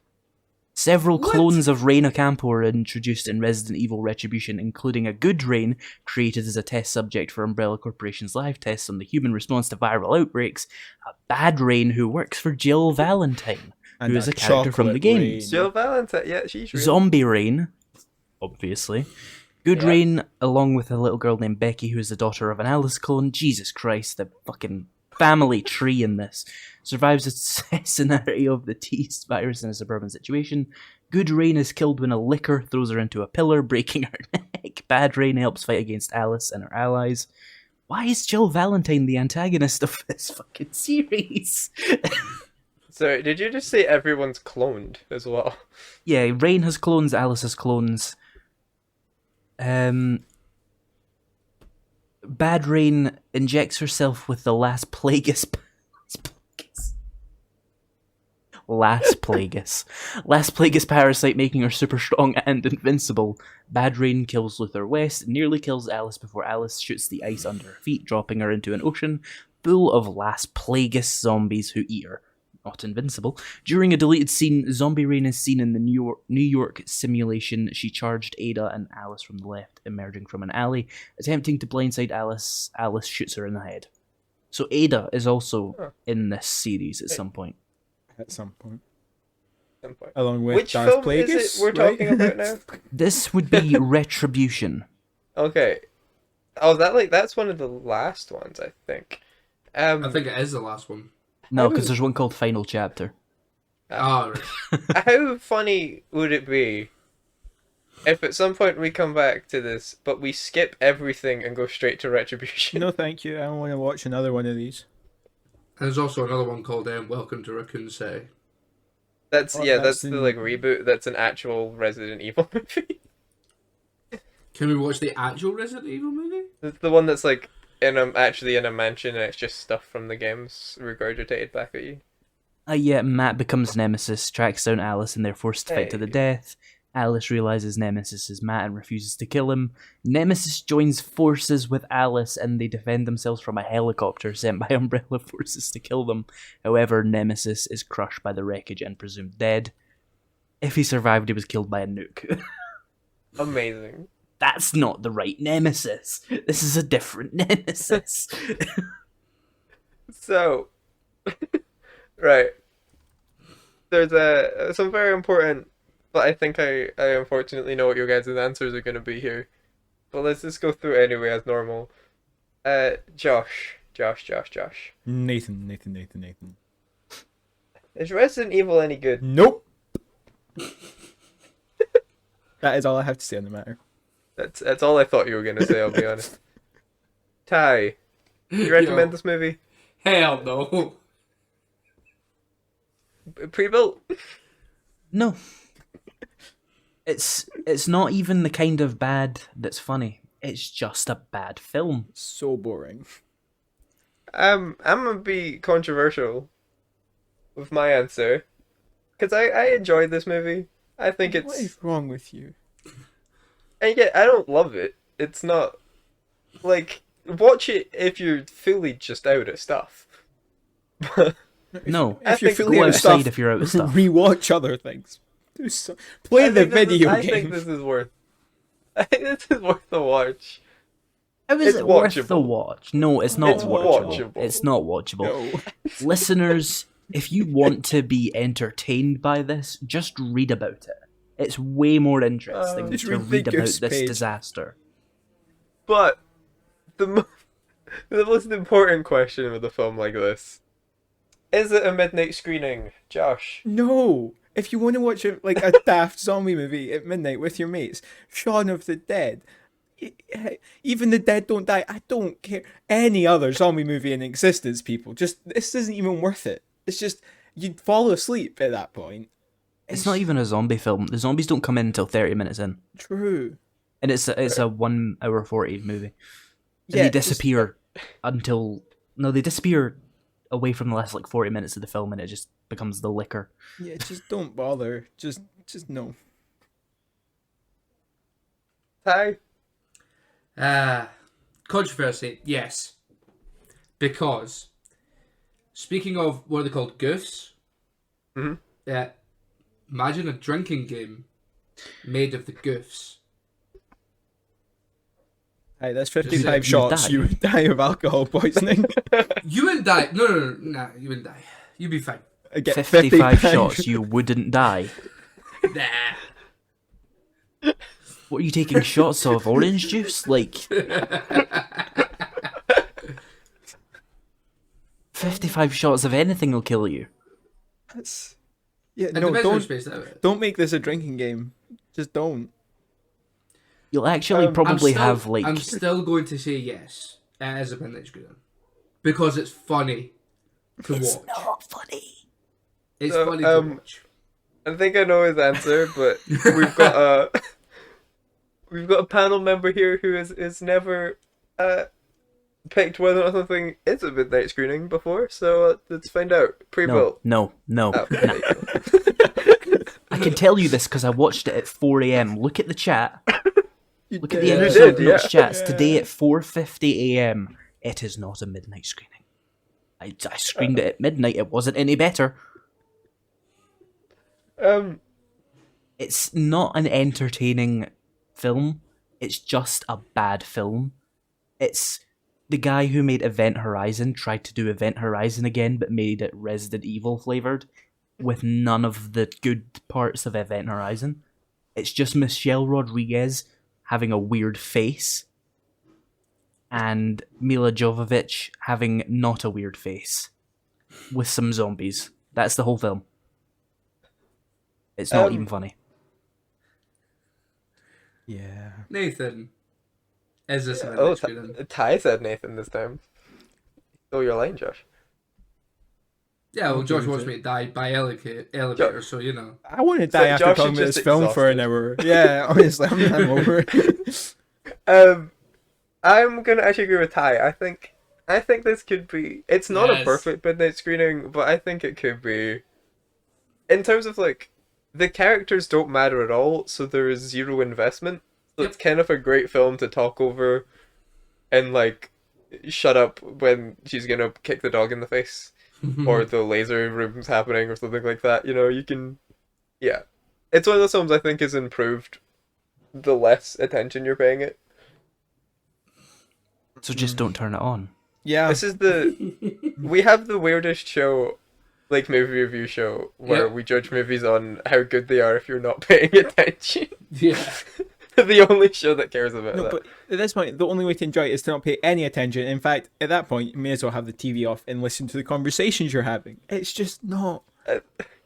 Several clones of Rain Ocampo are introduced in Resident Evil Retribution, including a good Rain, created as a test subject for Umbrella Corporation's live tests on the human response to viral outbreaks, a bad Rain who works for Jill Valentine, and who is a character from the games. Jill Valentine, yeah, she's real. Zombie Rain, obviously. Good Rain, along with a little girl named Becky, who is the daughter of an Alice clone. Jesus Christ, the fucking family tree in this. Survives a scenario of the T virus in a suburban situation. Good Rain is killed when a licker throws her into a pillar, breaking her neck. Bad Rain helps fight against Alice and her allies. Why is Jill Valentine the antagonist of this fucking series? So, did you just say everyone's cloned as well? Yeah, Rain has clones, Alice has clones. Bad Rain injects herself with the last Plagueis. Last Plagueis parasite, making her super strong and invincible. Bad Rain kills Luther West, nearly kills Alice before Alice shoots the ice under her feet, dropping her into an ocean full of Last Plagueis zombies who eat her. Not invincible. During a deleted scene, Zombie Rain is seen in the New York simulation. She charged Ada and Alice from the left, emerging from an alley. Attempting to blindside Alice, Alice shoots her in the head. So Ada is also in this series at some point. At some point. Along with Which Darth film Plagueis, is it we're right? talking about now? This would be Retribution. Okay. Oh, that's one of the last ones, I think. I think it is the last one. No, because there's one called Final Chapter. Oh, right. How funny would it be if at some point we come back to this, but we skip everything and go straight to Retribution? No, thank you. I don't want to watch another one of these. And there's also another one called Welcome to Raccoon City. That's that's the like reboot. That's an actual Resident Evil movie. Can we watch the actual Resident Evil movie? It's the one that's like actually in a mansion, and it's just stuff from the games regurgitated back at you. Yeah, Matt becomes Nemesis, tracks down Alice, and they're forced to fight to the death. Alice realizes Nemesis is Matt and refuses to kill him. Nemesis joins forces with Alice, and they defend themselves from a helicopter sent by Umbrella forces to kill them. However, Nemesis is crushed by the wreckage and presumed dead. If he survived, he was killed by a nuke. Amazing. That's not the right Nemesis. This is a different Nemesis. So, right. There's some very important, but I think I unfortunately know what your guys' answers are going to be here. But let's just go through anyway as normal. Josh. Nathan. Is Resident Evil any good? Nope. That is all I have to say on the matter. That's all I thought you were going to say, I'll be honest. Ty, you recommend this movie? Hell no. Prebuilt? No. It's not even the kind of bad that's funny. It's just a bad film. So boring. I'm gonna be controversial with my answer, because I enjoyed this movie. I think it's... What is wrong with you? And yeah, I don't love it. It's not... Like, watch it if you're fully just out of stuff. No. If you're think feeling go out of outside stuff, if you're out of stuff. rewatch other things. Play the video I game. think this is worth... I think this is worth a watch. How is It's it worth watchable. the watch? No, it's not It's watchable. watchable. It's not watchable. No. Listeners, if you want to be entertained by this, just read about it. It's way more interesting Just to read the read about goose this page. disaster. But the most important question with a film like this Is it a midnight screening, Josh? No. If you want to watch like a daft zombie movie at midnight with your mates, Shaun of the Dead, even the dead don't die. I don't care. Any other zombie movie in existence, people. Just this isn't even worth it. It's just you'd fall asleep at that point. It's not even a zombie film. The zombies don't come in until 30 minutes in. True. And it's a 1 hour 40 movie. And Yeah, they disappear until... No, they disappear away from the last 40 minutes of the film and it just becomes the liquor. Yeah, just don't bother. Just no. Ty? Controversy, yes. Because, speaking of what are they called, goofs? Mm-hmm. Imagine a drinking game made of the goofs. Hey, that's You 55 shots. die. You would die of alcohol poisoning. You wouldn't die. No, nah, you wouldn't die. You'd be fine. I get 55 shots, you wouldn't die. Nah. What are you taking shots of? Orange juice? 55 shots of anything will kill you. That's... Yeah, It no, depends on don't space that don't make this a drinking game. Just don't. You'll actually probably have I'm still going to say yes. It is a midnight screening. Because it's funny to watch. It's not funny. It's So, funny to watch. I think I know his answer, but we've got a panel member here who is never picked whether or not something is a midnight screening before. So let's find out. Prebuilt. No. Oh, there you go. I can tell you this because I watched it at 4 a.m. Look at the chat. Look at the You episode did, notes yeah. chats. Today at 4:50 a.m. It is not a midnight screening. I screened it at midnight. It wasn't any better. It's not an entertaining film. It's just a bad film. It's the guy who made Event Horizon tried to do Event Horizon again, but made it Resident Evil flavored, with none of the good parts of Event Horizon. It's just Michelle Rodriguez having a weird face, and Mila Jovovich having not a weird face, with some zombies. That's the whole film. It's not even funny. Yeah. Nathan, is this a Oh, midnight screening? Ty said Nathan this time. Oh, your line, Josh. Yeah, well, Josh Okay, wants so- me to die by elevator, so you know. I want to die after Josh talking is about this just film for an hour. Yeah, honestly, I'm over it. I'm gonna actually agree with Ty. I think this could be. It's not a Yes. perfect midnight screening, but I think it could be. In terms of the characters don't matter at all, so there is zero investment. So Yep. it's kind of a great film to talk over, and shut up when she's gonna kick the dog in the face, or the laser room's happening, or something like that. You know, you can. Yeah, it's one of those films I think is improved the less attention you're paying it. So just don't turn it on. Yeah. This is we have the weirdest show, movie review show, where Yep. we judge movies on how good they are if you're not paying attention. Yeah. The only show that cares about No, that. but at this point, the only way to enjoy it is to not pay any attention. In fact, at that point, you may as well have the TV off and listen to the conversations you're having. It's just not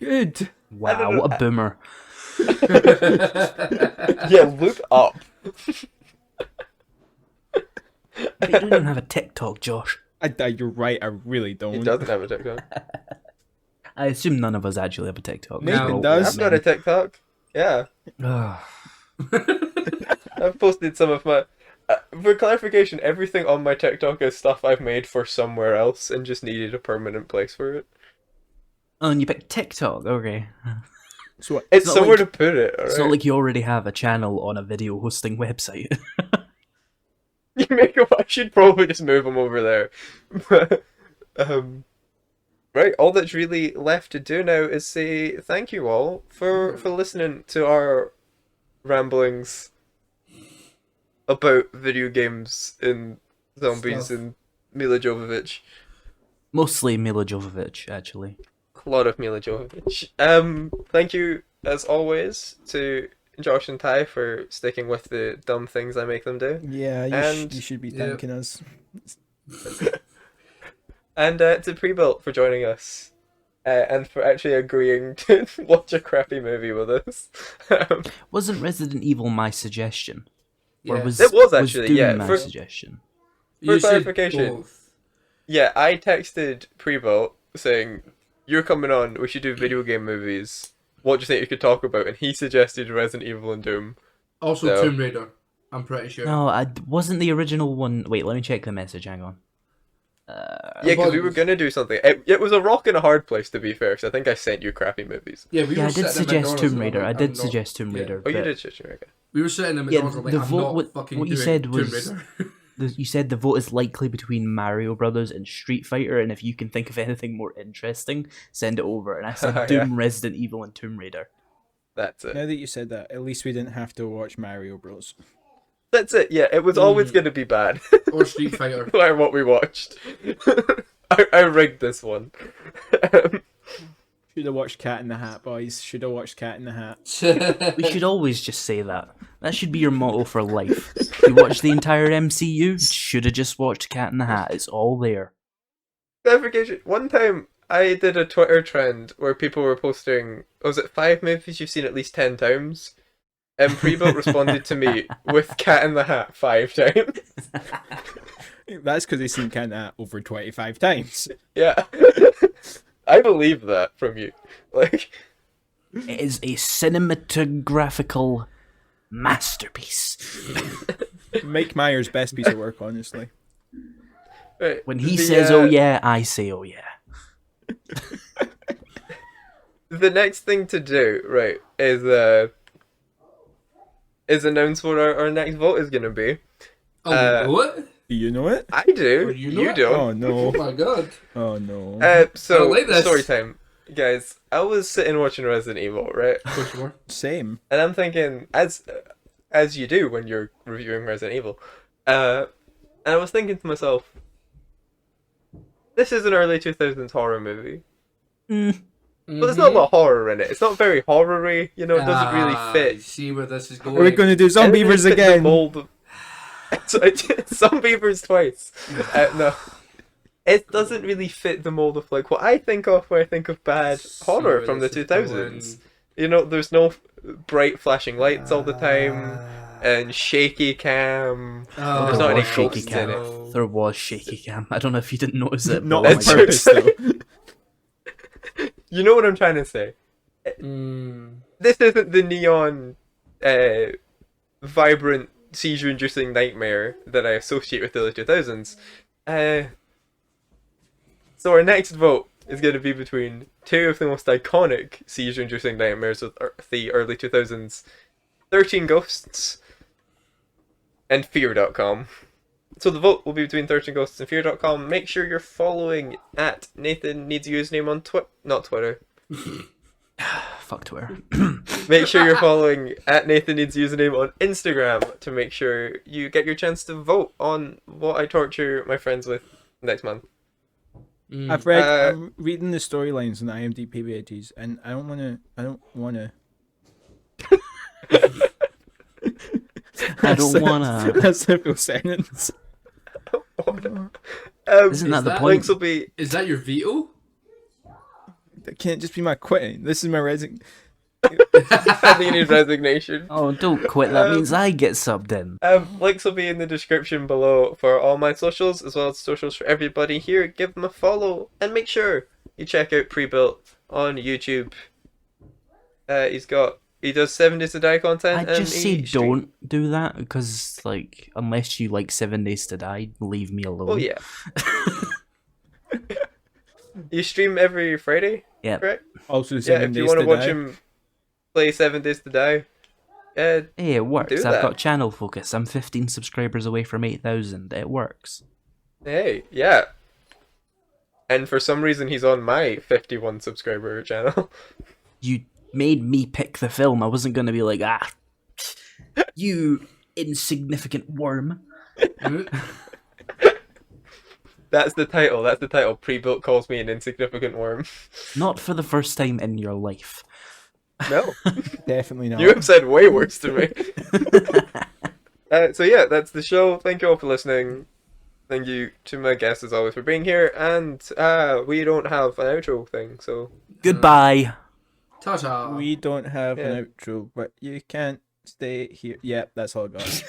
good. don't Wow, know. what a boomer. Yeah, look up. You don't even have a TikTok, Josh. You're right. I really don't. He doesn't have a TikTok. I assume none of us actually have a TikTok. Nathan No. does. I've got a TikTok. Yeah, Ugh. I've posted some of my. For clarification, everything on my TikTok is stuff I've made for somewhere else and just needed a permanent place for it. Oh, and you picked TikTok, okay. So what? It's not somewhere like- to put it. It's Alright? not like you already have a channel on a video hosting website. You make a, I should probably just move them over there. But, right, all that's really left to do now is say thank you all for listening to our ramblings about video games and zombies Stuff. and Mila Jovovich. Mostly Mila Jovovich, actually. A lot of Mila Jovovich. Thank you, as always, to Josh and Ty for sticking with the dumb things I make them do. Yeah, And- you should be Yeah. thanking us. And to Prebuilt for joining us. And for actually agreeing to watch a crappy movie with us. Wasn't Resident Evil my suggestion? Or Yeah. was It was actually, Doom yeah, my for- suggestion? For You said clarification, both. yeah, I texted Prebuilt saying, "You're coming on. We should do video game movies. What do you think you could talk about?" And he suggested Resident Evil and Doom. Also, So- Tomb Raider. I'm pretty sure. No, I wasn't the original one. Wait, let me check the message. Hang on. Yeah, because we were gonna do something. It was a rock and a hard place, to be fair. Because I think I sent you crappy movies. Yeah, we Yeah, were I did sitting at suggest McDonald's Tomb and Raider. I'm I like, did I'm not- suggest Tomb yeah. Raider. Oh, you but did shit, okay. We were sitting at Yeah, McDonald's. I'm like, the I'm vote- not what- fucking what you doing said Tomb was- Raider. You said the vote is likely between Mario Brothers and Street Fighter, and if you can think of anything more interesting, send it over. And I said Yeah. Doom, Resident Evil, and Tomb Raider. That's it. Now that you said that, at least we didn't have to watch Mario Bros. That's it. Yeah, it was always gonna be bad. Or Street Fighter. No matter what we watched. I rigged this one. Should have watched Cat in the Hat, boys. Should have watched Cat in the Hat. We should always just say that. That should be your motto for life. You watch the entire MCU, should have just watched Cat in the Hat. It's all there. Clarification. One time I did a Twitter trend where people were posting, was it 5 movies you've seen at least 10 times? And Prebuilt responded to me with Cat in the Hat 5 times. That's because they've seen Cat in the Hat over 25 times. Yeah. I believe that from you. Like, It is a cinematographical masterpiece. Mike Myers' best piece of work, honestly. right, When he the, says, oh yeah, I say, oh yeah. The next thing to do, right, is announce what our next vote is going to be. Oh, what? Do you know it? I do. Oh, you know it? don't. Oh Oh no. my god. Oh no. I So, don't like this. story time. Guys, I was sitting watching Resident Evil, right? Of course you were. Same. And I'm thinking, as you do when you're reviewing Resident Evil, and I was thinking to myself, this is an early 2000s horror movie. But there's not a lot of horror in it. It's not very horror-y, you know, it doesn't really I fit. see where this is going. Are we going to do It doesn't Zombievers fit the again? mold of... Zombievers twice. No. It doesn't really fit the mold of like what I think of when I think of bad horror where from the this is 2000s. You know, there's no bright flashing lights all the time and shaky cam. Oh, There's not any shaky ghosts cam. in it. no. There was shaky cam. I don't know if you didn't notice it. Not but on That's oh my purpose, true. though. You know what I'm trying to say? This isn't the neon, vibrant, seizure-inducing nightmare that I associate with the early 2000s. So our next vote is going to be between two of the most iconic seizure-inducing nightmares of the early 2000s, 13 Ghosts and Fear.com. So the vote will be between 13 Ghosts and Fear.com. Make sure you're following at Nathan Needs a Username on not Twitter. Fuck Twitter. Make sure you're following at Nathan Needs a Username on Instagram to make sure you get your chance to vote on what I torture my friends with next month. I've read. I'm reading the storylines on the IMDb pages, and I don't want to. I don't wanna. That's a full sentence. Isn't that the that- point? Links will be Is that your veto? That can't just be my quitting. This is my handing in resignation. Oh, don't quit. That means I get subbed in. Links will be in the description below for all my socials, as well as socials for everybody here. Give them a follow, and make sure you check out Prebuilt on YouTube. He does 7 Days to Die content. I and just he say don't do that because, like, unless you like 7 Days to Die, leave me alone. Oh yeah. You stream every Friday, Yeah. correct? Also, Yeah, 7 if you days want to to watch die. him play 7 Days to Die, Hey, it works. Do I've that. got channel focus. I'm 15 subscribers away from 8,000. It works. hey, yeah. And for some reason, he's on my 51 subscriber channel. You made me pick the film. I wasn't going to be like, you insignificant worm. That's the title. That's the title. Prebuilt calls me an insignificant worm. Not for the first time in your life. No, Definitely not. you have said way worse to me. So yeah, that's the show. Thank you all for listening. Thank you to my guests as always for being here, and we don't have an outro thing, so Goodbye. Ta-ta. We don't have Yeah. an outro, but you can't stay here. Yep, that's all I got.